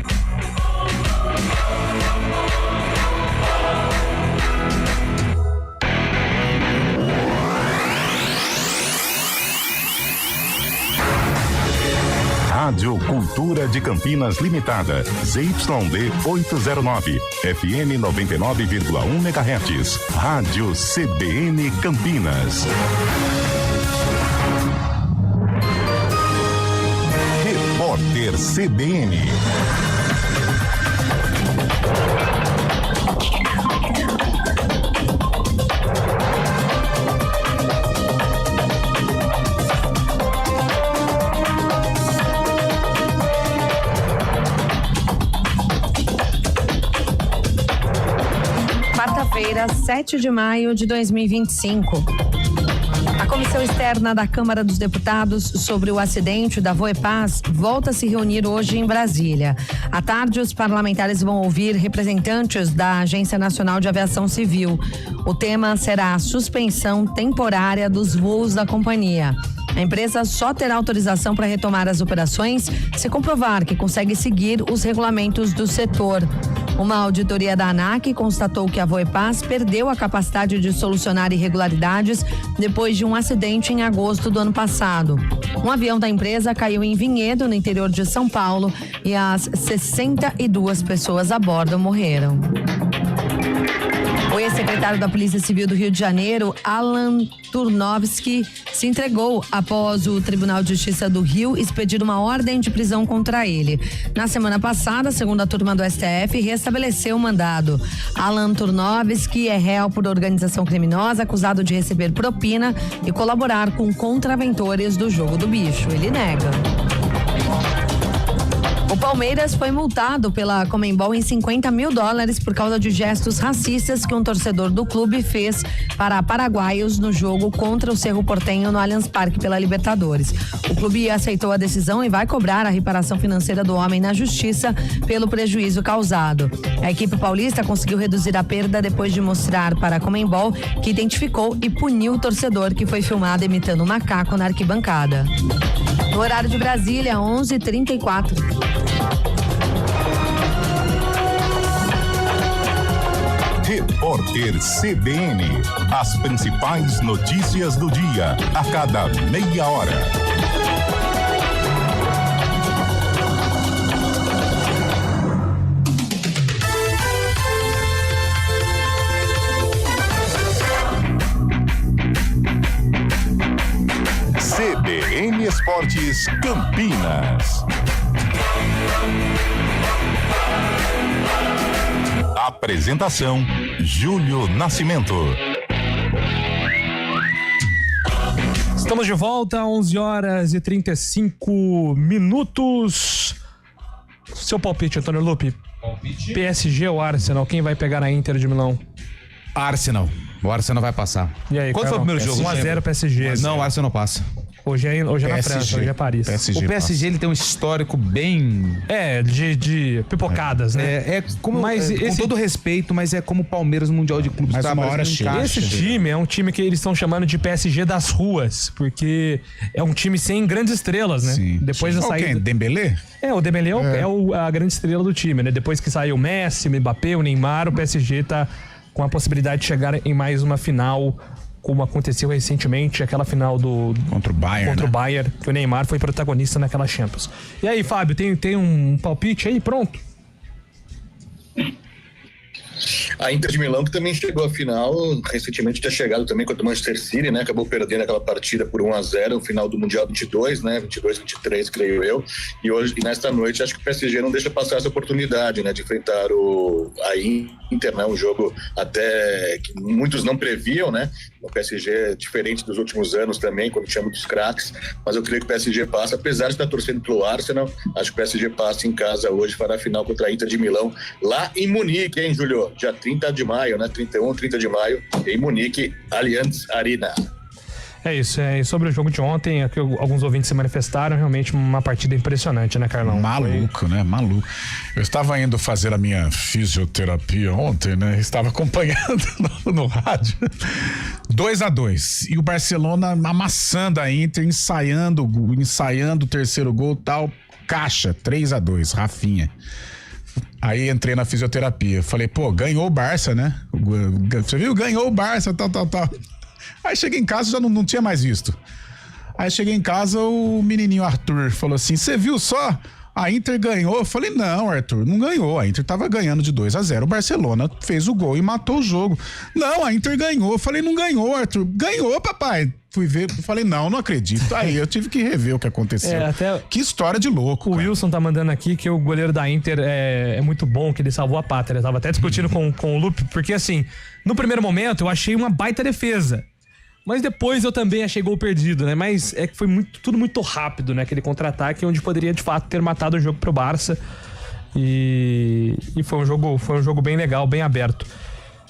[SPEAKER 1] Rádio Cultura de Campinas Limitada, ZYD 809, FM 99,1 MHz, Rádio CBN Campinas. Repórter CBN.
[SPEAKER 13] Quarta-feira, 7 de maio de 2025. A Comissão Externa da Câmara dos Deputados sobre o acidente da Voepaz volta a se reunir hoje em Brasília. À tarde, os parlamentares vão ouvir representantes da Agência Nacional de Aviação Civil. O tema será a suspensão temporária dos voos da companhia. A empresa só terá autorização para retomar as operações se comprovar que consegue seguir os regulamentos do setor. Uma auditoria da ANAC constatou que a Voepaz perdeu a capacidade de solucionar irregularidades depois de um acidente em agosto do ano passado. Um avião da empresa caiu em Vinhedo, no interior de São Paulo, e as 62 pessoas a bordo morreram. O ex-secretário da Polícia Civil do Rio de Janeiro, Alan Turnovski, se entregou após o Tribunal de Justiça do Rio expedir uma ordem de prisão contra ele. Na semana passada, segundo a turma do STF, restabeleceu o mandado. Alan Turnovski é réu por organização criminosa, acusado de receber propina e colaborar com contraventores do jogo do bicho. Ele nega. O Palmeiras foi multado pela Conmebol em $50 mil por causa de gestos racistas que um torcedor do clube fez para paraguaios no jogo contra o Cerro Porteño no Allianz Parque pela Libertadores. O clube aceitou a decisão e vai cobrar a reparação financeira do homem na justiça pelo prejuízo causado. A equipe paulista conseguiu reduzir a perda depois de mostrar para a Conmebol que identificou e puniu o torcedor que foi filmado imitando um macaco na arquibancada. No horário de Brasília, 11h34.
[SPEAKER 1] Repórter CBN. As principais notícias do dia, a cada meia hora. CBN Esportes Campinas. Apresentação: Júlio Nascimento.
[SPEAKER 2] Estamos de volta, 11 horas e 35 minutos. Seu palpite, Antônio Lupe. PSG ou Arsenal? Quem vai pegar na Inter de Milão?
[SPEAKER 3] Arsenal. O Arsenal vai passar.
[SPEAKER 2] E aí,
[SPEAKER 3] quanto foi o primeiro jogo?
[SPEAKER 2] 1-0 PSG.
[SPEAKER 3] Não, o Arsenal passa.
[SPEAKER 2] Hoje é na França, hoje é Paris.
[SPEAKER 3] O PSG ele tem um histórico bem...
[SPEAKER 2] de pipocadas, né?
[SPEAKER 3] Com todo respeito, mas é como o Palmeiras no Mundial de Clubes.
[SPEAKER 6] Mas uma hora chega.
[SPEAKER 2] Esse time é um time que eles estão chamando de PSG das ruas, porque é um time sem grandes estrelas, né?
[SPEAKER 6] Sim.
[SPEAKER 2] Depois da saída...
[SPEAKER 6] Quem? Dembélé?
[SPEAKER 2] O Dembélé é a grande estrela do time, né? Depois que saiu o Messi, o Mbappé, o Neymar, o PSG tá com a possibilidade de chegar em mais uma final, como aconteceu recentemente, aquela final
[SPEAKER 6] contra o Bayern,
[SPEAKER 2] o Bayern, que o Neymar foi protagonista naquela Champions. E aí, Fábio, tem um palpite aí? Pronto?
[SPEAKER 5] A Inter de Milão, que também chegou à final, recentemente tinha chegado também contra o Manchester City, né? Acabou perdendo aquela partida por 1-0, no final do Mundial 22, né? 22-23, creio eu. E hoje, nesta noite, acho que o PSG não deixa passar essa oportunidade, né? De enfrentar a Inter, né? Um jogo até que muitos não previam, né? O PSG é diferente dos últimos anos também, quando tinha muitos craques, mas eu creio que o PSG passa, apesar de estar torcendo pelo Arsenal, acho que o PSG passa em casa hoje para a final contra a Inter de Milão, lá em Munique, hein, Júlio? Dia 30 de maio, né? 30 de maio, em Munique, Allianz Arena.
[SPEAKER 2] É isso, sobre o jogo de ontem, aqui alguns ouvintes se manifestaram, realmente uma partida impressionante, né, Carlão?
[SPEAKER 6] Maluco, né? Maluco. Eu estava indo fazer a minha fisioterapia ontem, né? Estava acompanhando no rádio. 2-2. E o Barcelona amassando a Inter, ensaiando o terceiro gol, tal. Caixa, 3-2, Rafinha. Aí entrei na fisioterapia. Falei, ganhou o Barça, né? Você viu? Ganhou o Barça, tal. Aí cheguei em casa, já não tinha mais visto. Aí cheguei em casa, o menininho Arthur falou assim, você viu só? A Inter ganhou. Eu falei, não, Arthur, não ganhou. A Inter tava ganhando de 2-0. O Barcelona fez o gol e matou o jogo. Não, a Inter ganhou. Eu falei, não ganhou, Arthur. Ganhou, papai. Fui ver, falei, não acredito. Aí eu tive que rever o que aconteceu. Que história de louco.
[SPEAKER 2] O Wilson tá mandando aqui que o goleiro da Inter é muito bom, que ele salvou a pátria. Eu tava até discutindo com o Lupe, porque assim, no primeiro momento eu achei uma baita defesa. Mas depois eu também achei gol perdido, né? Mas é que foi tudo muito rápido, né? Aquele contra-ataque onde poderia, de fato, ter matado o jogo pro Barça. E foi um jogo bem legal, bem aberto.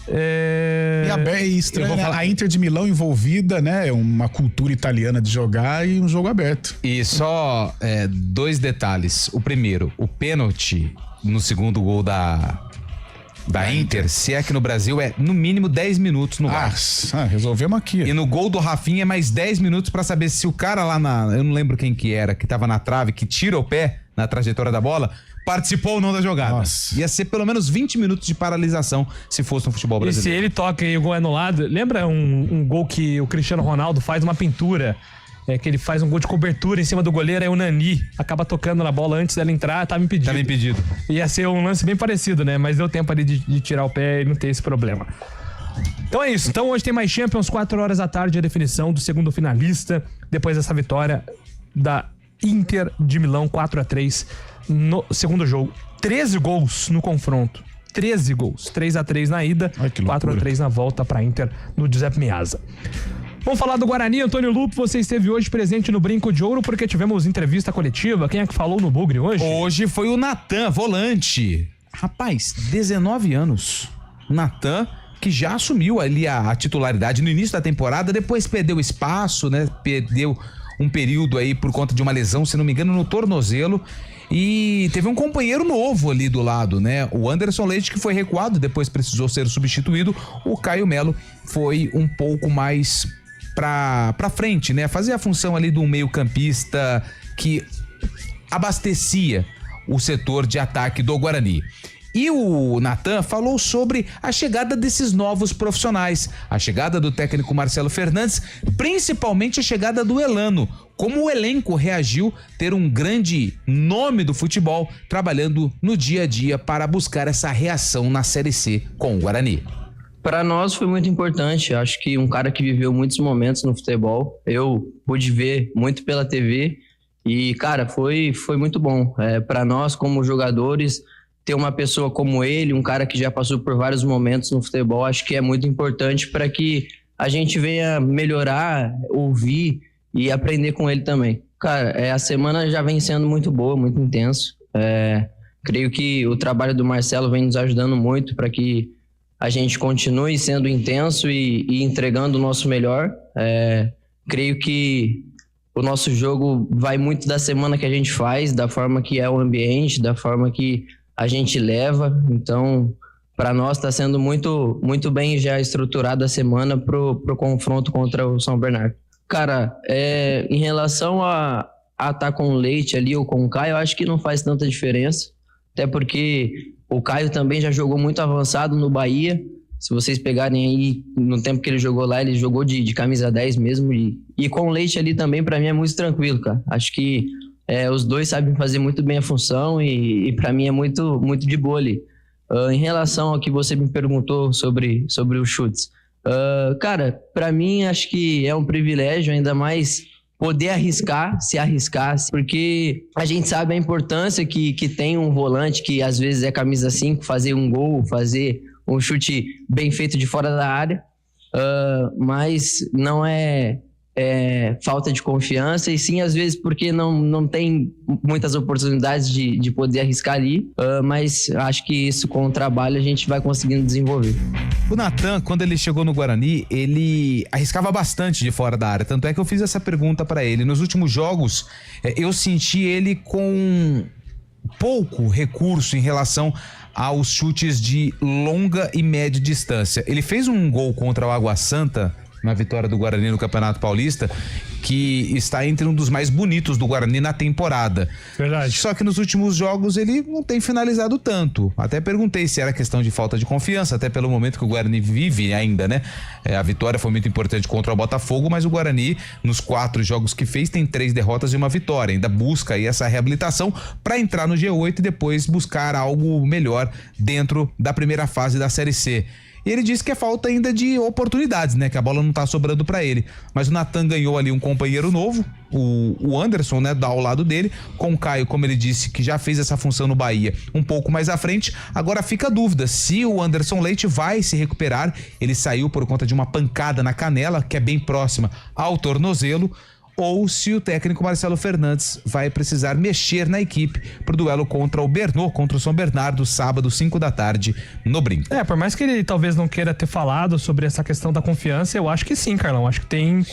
[SPEAKER 6] E estranho, né? A Inter de Milão envolvida, né? Uma cultura italiana de jogar e um jogo aberto.
[SPEAKER 3] E só 2 detalhes. O primeiro, o pênalti no segundo gol da Inter, se é que no Brasil é no mínimo 10 minutos no VAR.
[SPEAKER 6] Resolvemos aqui.
[SPEAKER 3] E no gol do Rafinha é mais 10 minutos pra saber se o cara lá eu não lembro quem que era, que tava na trave, que tira o pé na trajetória da bola, participou ou não da jogada.
[SPEAKER 6] Nossa.
[SPEAKER 3] Ia ser pelo menos 20 minutos de paralisação se fosse no futebol brasileiro.
[SPEAKER 2] E se ele toca e o gol é anulado, lembra um gol que o Cristiano Ronaldo faz uma pintura? Que ele faz um gol de cobertura em cima do goleiro, aí o Nani acaba tocando na bola antes dela entrar, tava impedido. Ia ser um lance bem parecido, né? Mas deu tempo ali de tirar o pé e não ter esse problema. Então é isso. Então hoje tem mais Champions, 4 horas da tarde, a definição do segundo finalista, depois dessa vitória da Inter de Milão, 4-3 no segundo jogo. 13 gols no confronto. 13 gols. 3-3 na ida, 4-3 na volta pra Inter no Giuseppe Meazza. Vamos falar do Guarani. Antônio Lupo, você esteve hoje presente no Brinco de Ouro porque tivemos entrevista coletiva. Quem é que falou no Bugre hoje?
[SPEAKER 3] Hoje foi o Natan, volante. Rapaz, 19 anos. Natan, que já assumiu ali a titularidade no início da temporada, depois perdeu espaço, né? Perdeu um período aí por conta de uma lesão, se não me engano, no tornozelo. E teve um companheiro novo ali do lado, né? O Anderson Leite, que foi recuado, depois precisou ser substituído. O Caio Melo foi um pouco mais pra frente, né? Fazer a função ali do meio-campista que abastecia o setor de ataque do Guarani. E o Natan falou sobre a chegada desses novos profissionais, a chegada do técnico Marcelo Fernandes, principalmente a chegada do Elano. Como o elenco reagiu ter um grande nome do futebol trabalhando no dia a dia para buscar essa reação na Série C com o Guarani.
[SPEAKER 14] Para nós foi muito importante, acho que um cara que viveu muitos momentos no futebol, eu pude ver muito pela TV e, cara, foi muito bom. Para nós, como jogadores, ter uma pessoa como ele, um cara que já passou por vários momentos no futebol, acho que é muito importante para que a gente venha melhorar, ouvir e aprender com ele também. Cara, a semana já vem sendo muito boa, muito intenso. Creio que o trabalho do Marcelo vem nos ajudando muito para que a gente continue sendo intenso e entregando o nosso melhor. Creio que o nosso jogo vai muito da semana que a gente faz, da forma que é o ambiente, da forma que a gente leva. Então, para nós está sendo muito, muito bem já estruturada a semana pro confronto contra o São Bernardo. Cara, em relação a estar com o Leite ali ou com o Caio, eu acho que não faz tanta diferença, até porque o Caio também já jogou muito avançado no Bahia. Se vocês pegarem aí, no tempo que ele jogou lá, ele jogou de camisa 10 mesmo. E com o Leite ali também, para mim, é muito tranquilo, cara. Acho que os dois sabem fazer muito bem a função e para mim é muito, muito de boa ali. Em relação ao que você me perguntou sobre os chutes, cara, para mim acho que é um privilégio, ainda mais poder se arriscar, porque a gente sabe a importância que tem um volante que às vezes é camisa 5, fazer um gol, fazer um chute bem feito de fora da área, mas não é falta de confiança, e sim às vezes porque não tem muitas oportunidades de poder arriscar ali, mas acho que isso com o trabalho a gente vai conseguindo desenvolver.
[SPEAKER 3] O Natan, quando ele chegou no Guarani, ele arriscava bastante de fora da área, tanto é que eu fiz essa pergunta para ele. Nos últimos jogos, eu senti ele com pouco recurso em relação aos chutes de longa e média distância. Ele fez um gol contra o Água Santa na vitória do Guarani no Campeonato Paulista, que está entre um dos mais bonitos do Guarani na temporada.
[SPEAKER 2] Verdade.
[SPEAKER 3] Só que nos últimos jogos ele não tem finalizado tanto. Até perguntei se era questão de falta de confiança, até pelo momento que o Guarani vive ainda, né? A vitória foi muito importante contra o Botafogo, mas o Guarani, nos 4 jogos que fez, tem 3 derrotas e 1 vitória. Ainda busca aí essa reabilitação para entrar no G8 e depois buscar algo melhor dentro da primeira fase da Série C. E ele disse que é falta ainda de oportunidades, né? Que a bola não tá sobrando pra ele. Mas o Natan ganhou ali um companheiro novo, o Anderson, né? Ao lado dele, com o Caio, como ele disse, que já fez essa função no Bahia um pouco mais à frente. Agora fica a dúvida se o Anderson Leite vai se recuperar. Ele saiu por conta de uma pancada na canela, que é bem próxima ao tornozelo, ou se o técnico Marcelo Fernandes vai precisar mexer na equipe pro duelo contra o Bernô, contra o São Bernardo, sábado, 5 da tarde, no Brinco.
[SPEAKER 2] Por mais que ele talvez não queira ter falado sobre essa questão da confiança, eu acho que sim, Carlão. Acho que tem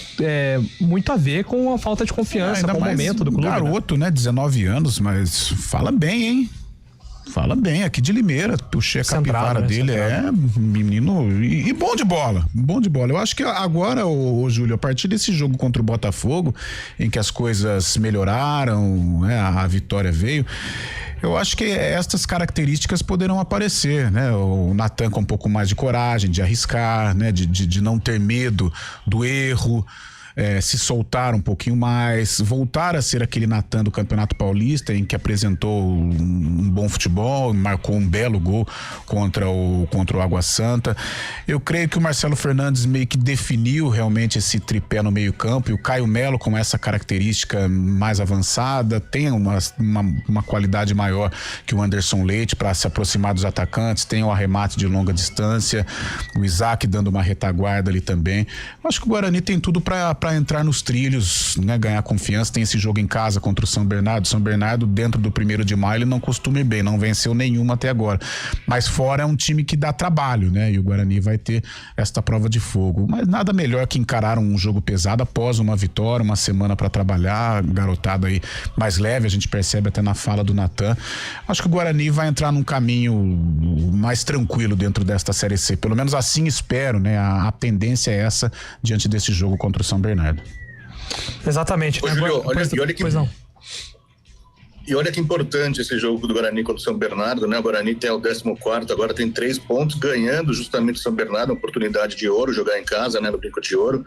[SPEAKER 2] muito a ver com a falta de confiança, com o momento do clube.
[SPEAKER 6] Garoto, né? 19 anos, mas fala bem, hein? Fala bem, aqui de Limeira, puxei a capivara dele, menino e bom de bola, Eu acho que agora, ô Júlio, a partir desse jogo contra o Botafogo, em que as coisas melhoraram, né, a vitória veio, eu acho que estas características poderão aparecer, né? O Natan com um pouco mais de coragem, de arriscar, né? De não ter medo do erro, se soltar um pouquinho mais, voltar a ser aquele Natan do Campeonato Paulista, em que apresentou um bom futebol, marcou um belo gol contra o Água Santa. Eu creio que o Marcelo Fernandes meio que definiu realmente esse tripé no meio campo, e o Caio Melo, com essa característica mais avançada, tem uma qualidade maior que o Anderson Leite para se aproximar dos atacantes, tem o arremate de longa distância, o Isaac dando uma retaguarda ali também. Eu acho que o Guarani tem tudo para entrar nos trilhos, né, ganhar confiança. Tem esse jogo em casa contra o São Bernardo. São Bernardo, dentro do 1º de maio, ele não costuma ir bem, não venceu nenhuma até agora. Mas fora é um time que dá trabalho, né? E o Guarani vai ter esta prova de fogo. Mas nada melhor que encarar um jogo pesado após uma vitória, uma semana para trabalhar, garotada aí mais leve, a gente percebe até na fala do Natan. Acho que o Guarani vai entrar num caminho mais tranquilo dentro desta Série C. Pelo menos assim espero, né? A tendência é essa diante desse jogo contra o São Bernardo.
[SPEAKER 2] Exatamente.
[SPEAKER 5] Ô, Julio, olha que importante esse jogo do Guarani contra o São Bernardo, né? O Guarani tem o 14º, agora tem 3 pontos, ganhando justamente o São Bernardo, uma oportunidade de ouro, jogar em casa, né? No Brinco de Ouro,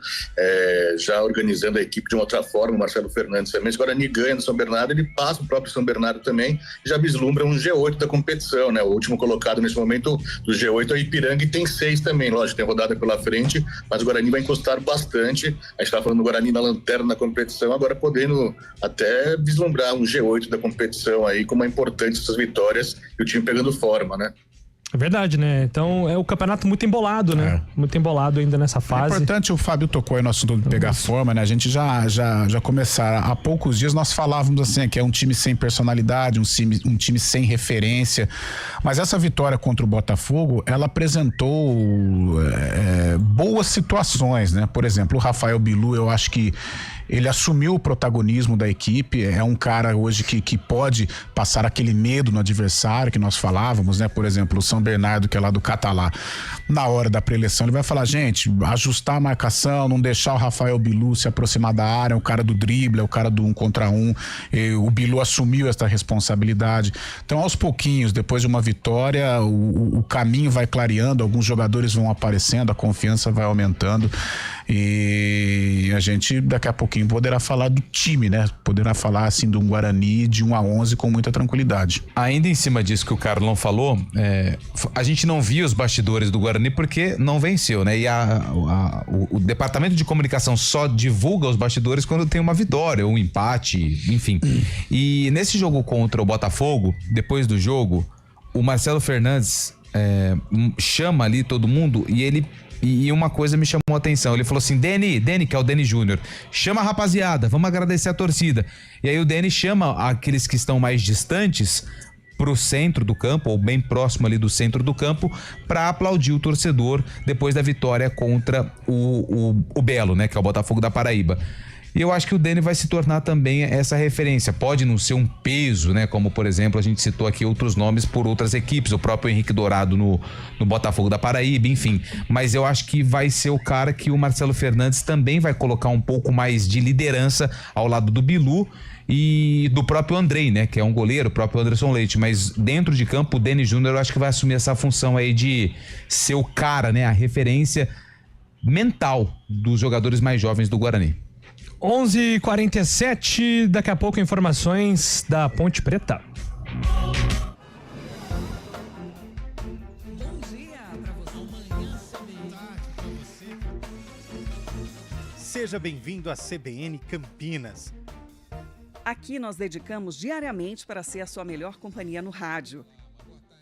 [SPEAKER 5] já organizando a equipe de uma outra forma, o Marcelo Fernandes também. Se o Guarani ganha no São Bernardo, ele passa o próprio São Bernardo também, já vislumbra um G8 da competição, né? O último colocado nesse momento do G8 é o Ipiranga, e tem 6 também, lógico, tem rodada pela frente, mas o Guarani vai encostar bastante. A gente tá falando do Guarani na lanterna da competição, agora podendo até vislumbrar um G8 da competição aí, como é importante essas vitórias e o time pegando forma, né?
[SPEAKER 2] É verdade, né? Então é o campeonato muito embolado, né? Muito embolado ainda nessa fase.
[SPEAKER 6] É importante, o Fábio tocou aí no assunto de pegar forma, né? A gente já começar. Há poucos dias nós falávamos assim, que é um time sem personalidade, um time sem referência. Mas essa vitória contra o Botafogo, ela apresentou boas situações, né? Por exemplo, o Rafael Bilu, eu acho que ele assumiu o protagonismo da equipe, é um cara hoje que pode passar aquele medo no adversário que nós falávamos, né? Por exemplo, o São Bernardo, que é lá do Catalá, na hora da preleção, ele vai falar, gente, ajustar a marcação, não deixar o Rafael Bilu se aproximar da área, é o cara do drible, é o cara do 1 contra 1, o Bilu assumiu essa responsabilidade. Então, aos pouquinhos, depois de uma vitória, o caminho vai clareando, alguns jogadores vão aparecendo, a confiança vai aumentando e a gente daqui a pouquinho poderá falar do time, né? Poderá falar assim de um Guarani de 1-11 com muita tranquilidade.
[SPEAKER 3] Ainda em cima disso que o Carlão falou, a gente não via os bastidores do Guarani porque não venceu, né? E o departamento de comunicação só divulga os bastidores quando tem uma vitória ou um empate, enfim. E nesse jogo contra o Botafogo, depois do jogo, o Marcelo Fernandes chama ali todo mundo e uma coisa me chamou a atenção. Ele falou assim, Deni, que é o Deni Júnior, chama a rapaziada, vamos agradecer a torcida. E aí o Deni chama aqueles que estão mais distantes pro centro do campo, ou bem próximo ali do centro do campo, para aplaudir o torcedor depois da vitória contra o Belo, né, que é o Botafogo da Paraíba. E eu acho que o Deni vai se tornar também essa referência. Pode não ser um peso, né? Como, por exemplo, a gente citou aqui outros nomes por outras equipes, o próprio Henrique Dourado no Botafogo da Paraíba, enfim. Mas eu acho que vai ser o cara que o Marcelo Fernandes também vai colocar um pouco mais de liderança ao lado do Bilu e do próprio Andrei, né? Que é um goleiro, o próprio Anderson Leite. Mas dentro de campo, o Deni Júnior eu acho que vai assumir essa função aí de ser o cara, né? A referência mental dos jogadores mais jovens do Guarani.
[SPEAKER 2] 11h47, daqui a pouco informações da Ponte Preta.
[SPEAKER 15] Seja bem-vindo à CBN Campinas. Aqui nós dedicamos diariamente para ser a sua melhor companhia no rádio.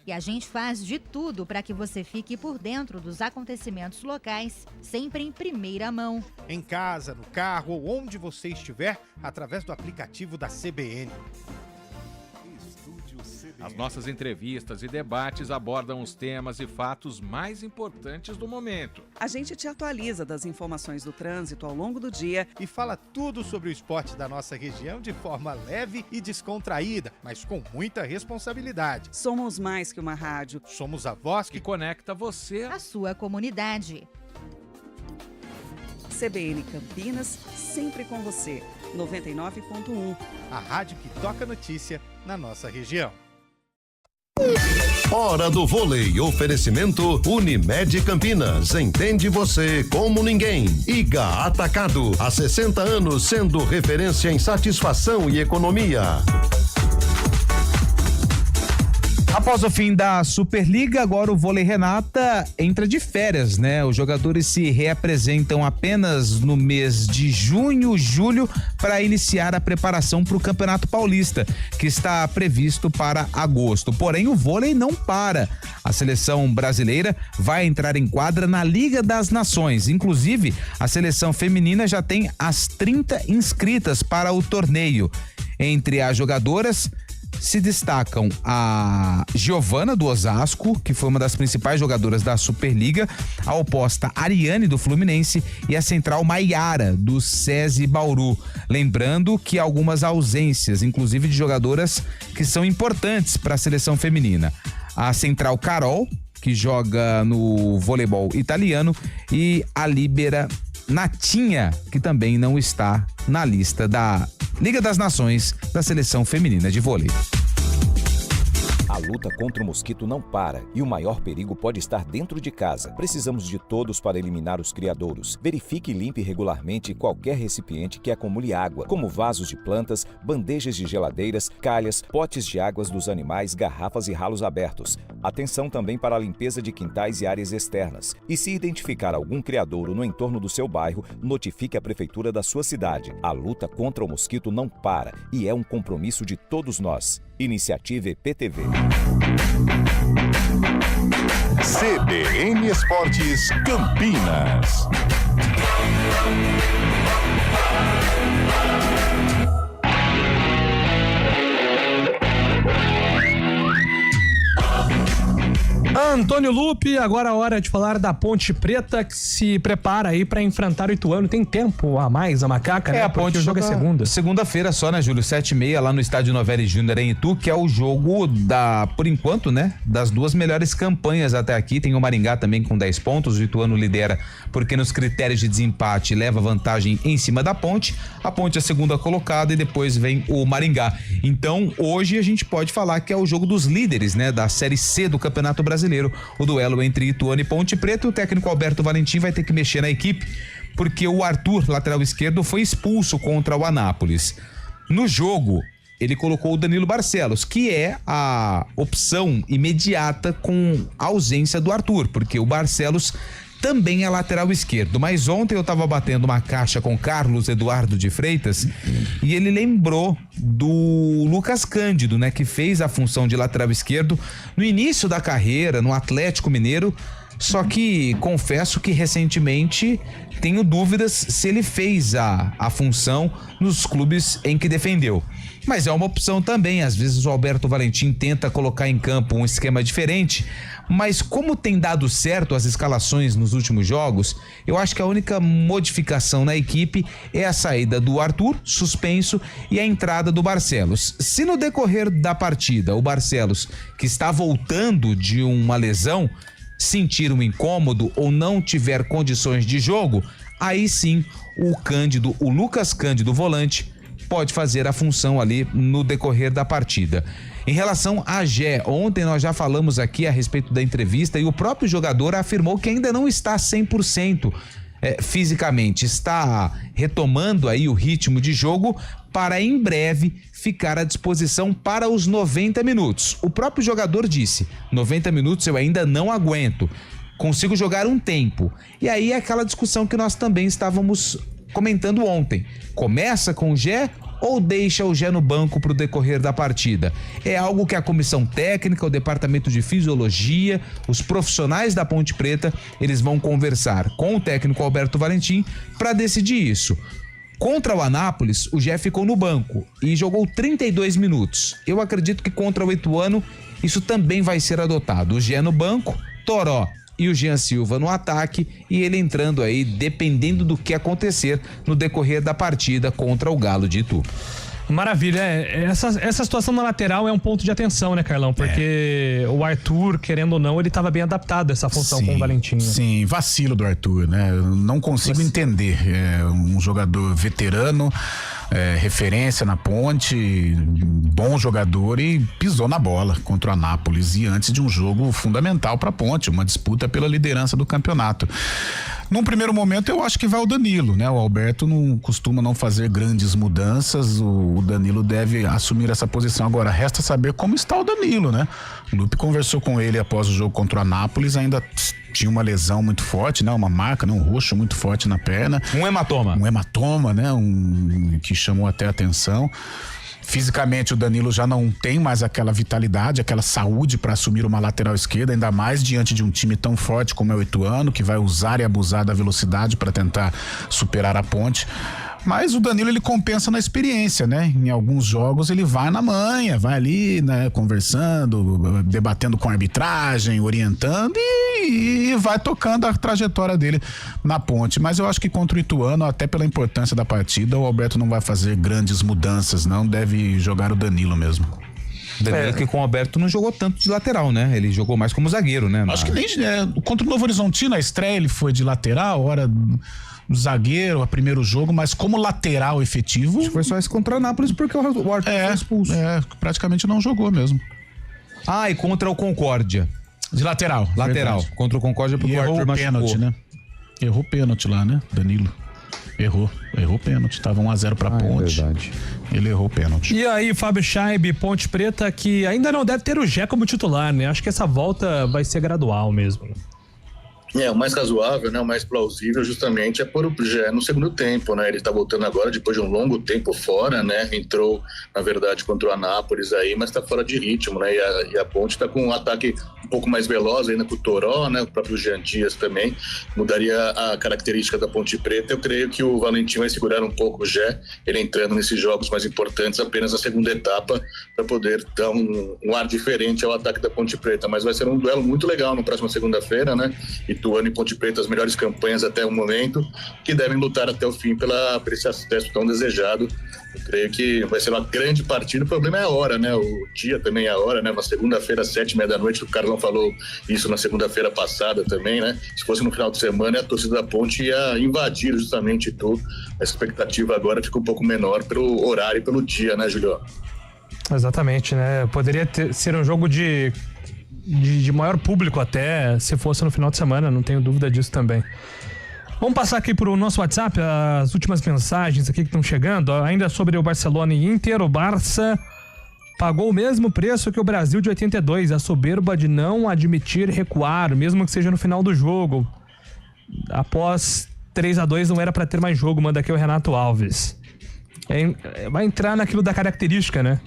[SPEAKER 16] E a gente faz de tudo para que você fique por dentro dos acontecimentos locais, sempre em primeira mão.
[SPEAKER 15] Em casa, no carro ou onde você estiver, através do aplicativo da CBN.
[SPEAKER 17] As nossas entrevistas e debates abordam os temas e fatos mais importantes do momento.
[SPEAKER 15] A gente te atualiza das informações do trânsito ao longo do dia e fala tudo sobre o esporte da nossa região de forma leve e descontraída, mas com muita responsabilidade. Somos mais que uma rádio. Somos a voz que
[SPEAKER 17] conecta você
[SPEAKER 16] à sua comunidade.
[SPEAKER 15] CBN Campinas, sempre com você. 99.1, a rádio que toca notícia na nossa região.
[SPEAKER 10] Hora do vôlei. Oferecimento Unimed Campinas. Entende você como ninguém. Iga Atacado. Há 60 anos sendo referência em satisfação e economia.
[SPEAKER 3] Após o fim da Superliga, agora o Vôlei Renata entra de férias, né? Os jogadores se reapresentam apenas no mês de junho, julho, para iniciar a preparação para o Campeonato Paulista, que está previsto para agosto. Porém, o vôlei não para. A seleção brasileira vai entrar em quadra na Liga das Nações. Inclusive, a seleção feminina já tem as 30 inscritas para o torneio. Entre as jogadoras se destacam a Giovana do Osasco, que foi uma das principais jogadoras da Superliga, a oposta Ariane do Fluminense e a central Maiara do SESI Bauru. Lembrando que há algumas ausências, inclusive de jogadoras que são importantes para a seleção feminina. A central Carol, que joga no voleibol italiano, e a líbera Natinha, que também não está na lista da Liga das Nações da seleção feminina de vôlei.
[SPEAKER 18] A luta contra o mosquito não para e o maior perigo pode estar dentro de casa. Precisamos de todos para eliminar os criadouros. Verifique e limpe regularmente qualquer recipiente que acumule água, como vasos de plantas, bandejas de geladeiras, calhas, potes de águas dos animais, garrafas e ralos abertos. Atenção também para a limpeza de quintais e áreas externas. E se identificar algum criadouro no entorno do seu bairro, notifique a prefeitura da sua cidade. A luta contra o mosquito não para e é um compromisso de todos nós. Iniciativa EPTV.
[SPEAKER 1] CBN Esportes Campinas.
[SPEAKER 2] Antônio Lupe, agora a hora de falar da Ponte Preta, que se prepara aí pra enfrentar o Ituano. Tem tempo a mais a Macaca, né?
[SPEAKER 3] A Ponte
[SPEAKER 2] o jogo é segunda.
[SPEAKER 3] Segunda-feira só, né, Júlio? 7h30 lá no estádio Novelli Júnior em Itu, que é o jogo por enquanto, né, das duas melhores campanhas até aqui. Tem o Maringá também com 10 pontos, o Ituano lidera porque nos critérios de desempate leva vantagem em cima da Ponte. A Ponte é a segunda colocada e depois vem o Maringá. Então, hoje a gente pode falar que é o jogo dos líderes, né, da Série C do Campeonato Brasileiro. O duelo entre Ituano e Ponte Preta. O técnico Alberto Valentim vai ter que mexer na equipe, porque o Arthur, lateral esquerdo, foi expulso contra o Anápolis. No jogo, ele colocou o Danilo Barcelos, que é a opção imediata com a ausência do Arthur, porque o Barcelos também é lateral esquerdo. Mas ontem eu estava batendo uma caixa com Carlos Eduardo de Freitas e ele lembrou do Lucas Cândido, né, que fez a função de lateral esquerdo no início da carreira no Atlético Mineiro. Só que confesso que recentemente tenho dúvidas se ele fez a função nos clubes em que defendeu. Mas é uma opção também. Às vezes o Alberto Valentim tenta colocar em campo um esquema diferente, mas como tem dado certo as escalações nos últimos jogos, eu acho que a única modificação na equipe é a saída do Arthur, suspenso, e a entrada do Barcelos. Se no decorrer da partida o Barcelos, que está voltando de uma lesão, sentir um incômodo ou não tiver condições de jogo, aí sim o Lucas Cândido, volante, pode fazer a função ali no decorrer da partida. Em relação a Gé, ontem nós já falamos aqui a respeito da entrevista e o próprio jogador afirmou que ainda não está 100% fisicamente, está retomando aí o ritmo de jogo para em breve ficar à disposição para os 90 minutos. O próprio jogador disse: 90 minutos eu ainda não aguento, consigo jogar um tempo. E aí é aquela discussão que nós também estávamos comentando ontem. Começa com o Gé ou deixa o Gé no banco para o decorrer da partida? É algo que a comissão técnica, o departamento de fisiologia, os profissionais da Ponte Preta, eles vão conversar com o técnico Alberto Valentim para decidir isso. Contra o Anápolis, o Gé ficou no banco e jogou 32 minutos. Eu acredito que contra o Ituano isso também vai ser adotado. O Gé no banco, Toró e o Jean Silva no ataque e ele entrando aí dependendo do que acontecer no decorrer da partida contra o Galo de Itu.
[SPEAKER 2] Maravilha, essa situação na lateral é um ponto de atenção, né, Carlão? Porque o Arthur, querendo ou não, ele estava bem adaptado a essa função com o Valentim. Né?
[SPEAKER 6] Sim, vacilo do Arthur, né? Eu não consigo entender. É um jogador veterano, referência na Ponte, bom jogador e pisou na bola contra o Anápolis e antes de um jogo fundamental para a Ponte, uma disputa pela liderança do campeonato. Num primeiro momento eu acho que vai o Danilo, né? O Alberto não costuma não fazer grandes mudanças, o Danilo deve assumir essa posição. Agora resta saber como está o Danilo, né? O Lupe conversou com ele após o jogo contra o Anápolis, ainda tinha uma lesão muito forte, né? Uma marca, né? Um roxo muito forte na perna.
[SPEAKER 3] Um hematoma,
[SPEAKER 6] né? Que chamou até a atenção. Fisicamente o Danilo já não tem mais aquela vitalidade, aquela saúde para assumir uma lateral esquerda, ainda mais diante de um time tão forte como é o Ituano, que vai usar e abusar da velocidade para tentar superar a Ponte. Mas o Danilo ele compensa na experiência, né? Em alguns jogos ele vai na manha, vai ali, né? Conversando, debatendo com a arbitragem, orientando e vai tocando a trajetória dele na Ponte. Mas eu acho que contra o Ituano, até pela importância da partida, o Alberto não vai fazer grandes mudanças, não. Deve jogar o Danilo mesmo.
[SPEAKER 3] Danilo que com o Alberto não jogou tanto de lateral, né? Ele jogou mais como zagueiro, né?
[SPEAKER 6] Acho que nem contra o Novo Horizontino, na estreia ele foi de lateral, hora zagueiro, a primeiro jogo, mas como lateral efetivo.
[SPEAKER 3] Acho que foi só esse contra o Anápolis porque o Arthur foi expulso.
[SPEAKER 6] Praticamente não jogou mesmo.
[SPEAKER 3] Ah, e contra o Concórdia.
[SPEAKER 6] De lateral.
[SPEAKER 3] Lateral. Contra o Concórdia porque o Arthur machucou.
[SPEAKER 6] Pênalti, né? Errou pênalti lá, né? Danilo. Errou pênalti, tava 1-0 pra Ponte. É verdade. Ele errou pênalti.
[SPEAKER 2] E aí, Fábio Scheib, Ponte Preta, que ainda não deve ter o Gé como titular, né? Acho que essa volta vai ser gradual mesmo.
[SPEAKER 5] O mais razoável, né, o mais plausível justamente é pôr o Gé no segundo tempo, né? Ele tá voltando agora depois de um longo tempo fora, né? Entrou, na verdade, contra o Anápolis aí, mas tá fora de ritmo, né? E a Ponte tá com um ataque um pouco mais veloz ainda com o Toró, né? O próprio Jean Dias também. Mudaria a característica da Ponte Preta. Eu creio que o Valentim vai segurar um pouco o Gé, ele entrando nesses jogos mais importantes apenas na segunda etapa, para poder dar um ar diferente ao ataque da Ponte Preta. Mas vai ser um duelo muito legal na próxima segunda-feira, né? Ituano e Ponte Preta, as melhores campanhas até o momento, que devem lutar até o fim por esse acesso tão desejado. Eu creio que vai ser uma grande partida. O problema é a hora, né? O dia também é a hora, né? Uma segunda-feira, 7h30, o Carlão falou isso na segunda-feira passada também, né? Se fosse no final de semana, a torcida da Ponte ia invadir justamente tudo. A expectativa agora fica um pouco menor pelo horário e pelo dia, né, Julio?
[SPEAKER 2] Exatamente, né? Poderia ser um jogo de maior público até, se fosse no final de semana, não tenho dúvida disso também. Vamos passar aqui pro nosso WhatsApp as últimas mensagens aqui que estão chegando, ainda sobre o Barcelona e Inter. O Barça pagou o mesmo preço que o Brasil de 82, a soberba de não admitir recuar, mesmo que seja no final do jogo. Após 3-2 não era para ter mais jogo, manda aqui o Renato Alves. Vai entrar naquilo da característica, né?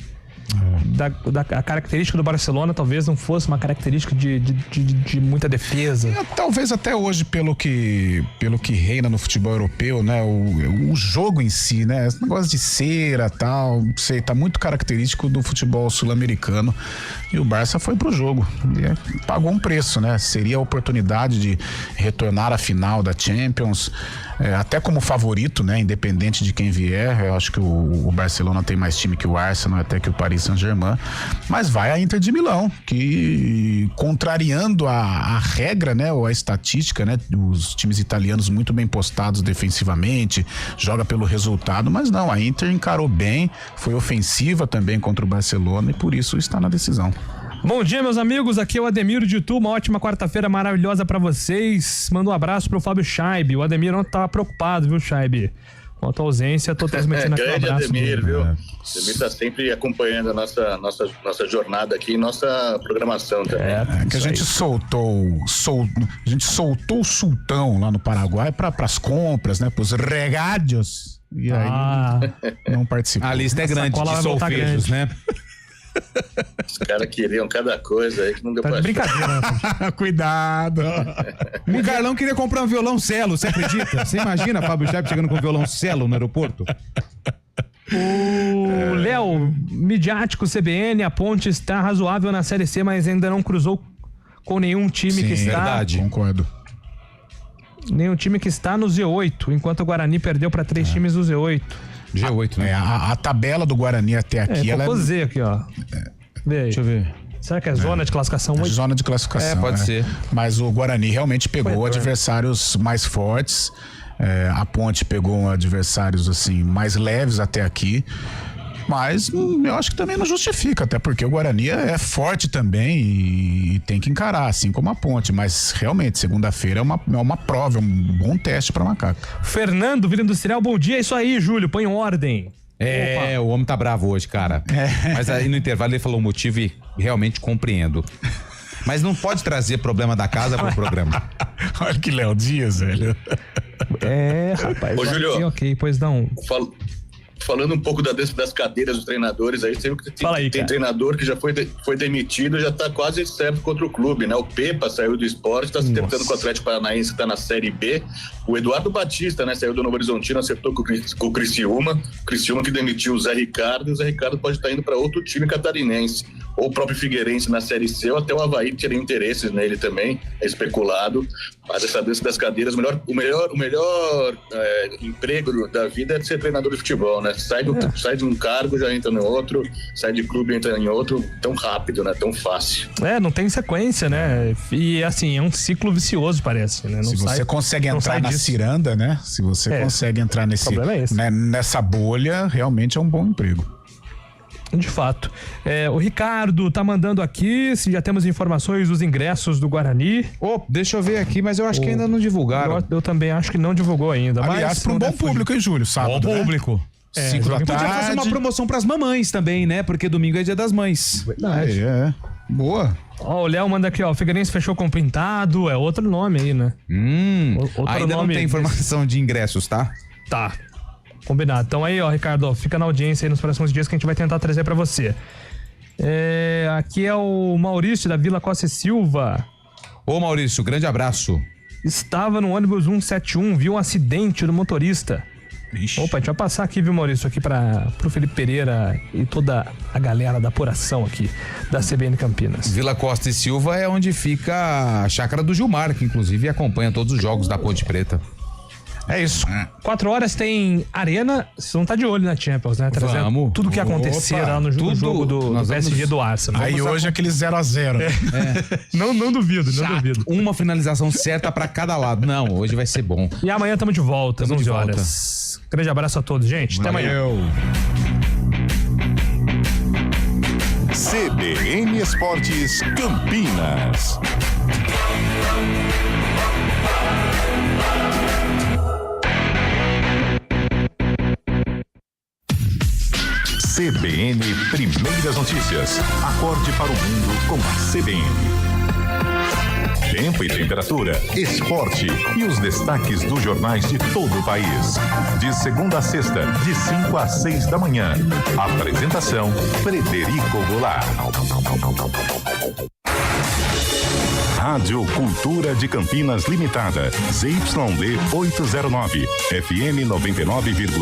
[SPEAKER 2] A característica do Barcelona talvez não fosse uma característica de muita defesa.
[SPEAKER 6] Talvez até hoje, pelo que reina no futebol europeu, né? O jogo em si, né? Esse negócio de cera e tal, não sei, tá muito característico do futebol sul-americano. E o Barça foi pro jogo. E pagou um preço, né? Seria a oportunidade de retornar à final da Champions, até como favorito, né? Independente de quem vier. Eu acho que o Barcelona tem mais time que o Arsenal, até que o Paris Saint-Germain, mas vai a Inter de Milão, que contrariando a regra, né, ou a estatística, né, os times italianos muito bem postados defensivamente, joga pelo resultado, mas não, a Inter encarou bem, foi ofensiva também contra o Barcelona e por isso está na decisão.
[SPEAKER 2] Bom dia, meus amigos, aqui é o Ademir de Itu, uma ótima quarta-feira maravilhosa pra vocês. Manda um abraço pro Fábio Scheibe. O Ademir não tá preocupado, viu, Scheibe? Com a tua ausência, tô transmitindo aqui um abraço.
[SPEAKER 5] Ademir, viu? O Ademir tá sempre acompanhando a nossa jornada aqui, nossa programação também.
[SPEAKER 6] Que a gente soltou o sultão lá no Paraguai pras compras, né? Pros regádios. E aí não participou.
[SPEAKER 3] A lista é grande de solfejos, né?
[SPEAKER 5] Os caras queriam cada coisa aí que não deu pra
[SPEAKER 2] brincadeira.
[SPEAKER 3] Cuidado. O Carlão queria comprar um violoncelo, você acredita? Você imagina Fábio Scheibe chegando com um violoncelo no aeroporto?
[SPEAKER 2] O Léo, midiático CBN, a Ponte está razoável na Série C, mas ainda não cruzou com nenhum time que está...
[SPEAKER 6] Verdade, concordo.
[SPEAKER 2] Nenhum time que está no Z8, enquanto o Guarani perdeu para 3 times do Z8.
[SPEAKER 6] G8, né? A tabela do Guarani até aqui, ela
[SPEAKER 2] é... Z aqui, ó. Deixa eu ver. Será que é zona de classificação 8?
[SPEAKER 6] Zona de classificação.
[SPEAKER 3] Pode ser.
[SPEAKER 6] Mas o Guarani realmente pegou adversários mais fortes. A Ponte pegou adversários assim mais leves até aqui. Mas eu acho que também não justifica, até porque o Guarani é forte também e tem que encarar, assim como a Ponte. Mas realmente, segunda-feira é uma prova, é um bom teste para Macaco.
[SPEAKER 2] Fernando, Vila Industrial, bom dia. É isso aí, Júlio, põe ordem.
[SPEAKER 3] Opa. O homem tá bravo hoje, cara. Mas aí no intervalo ele falou o motivo e realmente compreendo. Mas não pode trazer problema da casa pro programa.
[SPEAKER 6] Olha que Léo Dias, velho.
[SPEAKER 2] Rapaz.
[SPEAKER 5] Ô, Júlio.
[SPEAKER 2] Ok, pois não.
[SPEAKER 5] Falando um pouco das cadeiras dos treinadores, aí você viu que tem treinador que já foi demitido, já tá quase certo contra o clube, né? O Pepa saiu do Sport, tá se tentando com o Atlético Paranaense, que tá na Série B. O Eduardo Batista, né? Saiu do Novo Horizontino, acertou com o Criciúma. O Criciúma que demitiu o Zé Ricardo, e o Zé Ricardo pode estar indo para outro time catarinense. Ou o próprio Figueirense na Série C, ou até o Avaí teria interesses nele também, é especulado. Mas essa das cadeiras, o melhor emprego da vida é ser treinador de futebol, né? Sai de um cargo, já entra no outro, sai de clube, entra em outro, tão rápido, né? Tão fácil.
[SPEAKER 2] Não tem sequência, né? E assim, é um ciclo vicioso, parece, né?
[SPEAKER 6] Se você consegue entrar na ciranda, né? Se você consegue entrar nessa bolha, realmente é um bom emprego.
[SPEAKER 2] De fato. O Ricardo tá mandando aqui se já temos informações dos ingressos do Guarani.
[SPEAKER 3] Deixa eu ver aqui, mas eu acho que ainda não divulgaram.
[SPEAKER 2] Eu também acho que não divulgou ainda.
[SPEAKER 6] Aliás, para um bom público, hein, Júlio? Sábado,
[SPEAKER 3] bom público.
[SPEAKER 6] 5 da tarde.
[SPEAKER 3] Podia fazer uma promoção pras mamães também, né? Porque domingo é dia das mães.
[SPEAKER 2] Verdade.
[SPEAKER 6] Boa.
[SPEAKER 2] Ó, o Léo manda aqui, ó, o Figueirense fechou com Pintado, é outro nome aí, né? Outro
[SPEAKER 3] ainda
[SPEAKER 2] nome
[SPEAKER 3] não tem informação de ingressos, tá?
[SPEAKER 2] Tá. Combinado. Então aí, ó, Ricardo, ó, fica na audiência aí nos próximos dias que a gente vai tentar trazer pra você. Aqui é o Maurício da Vila Costa e Silva.
[SPEAKER 3] Ô Maurício, grande abraço.
[SPEAKER 2] Estava no ônibus 171, viu um acidente do motorista. Ixi. Opa, a gente vai passar aqui, viu, Maurício, aqui pro Felipe Pereira e toda a galera da apuração aqui da CBN Campinas.
[SPEAKER 3] Vila Costa e Silva é onde fica a chácara do Gilmar, que inclusive acompanha todos os jogos da Ponte Preta.
[SPEAKER 2] É isso. 4 horas tem Arena. Você não tá de olho na Champions, né? Trazendo
[SPEAKER 3] Vamos.
[SPEAKER 2] tudo que acontecer lá no jogo do PSG do Arsenal.
[SPEAKER 6] Aí hoje é aquele 0x0.
[SPEAKER 2] Não duvido, não duvido.
[SPEAKER 3] Uma finalização certa pra cada lado. Não, hoje vai ser bom.
[SPEAKER 2] E amanhã estamos de volta, às 11 horas. Grande abraço a todos, gente. Até amanhã.
[SPEAKER 1] CBN Esportes Campinas. CBN Primeiras Notícias. Acorde para o mundo com a CBN. Tempo e temperatura, esporte e os destaques dos jornais de todo o país. De segunda a sexta, de 5 às 6 da manhã. Apresentação, Frederico Goulart. Rádio Cultura de Campinas Limitada, ZYD 809, FM 99,1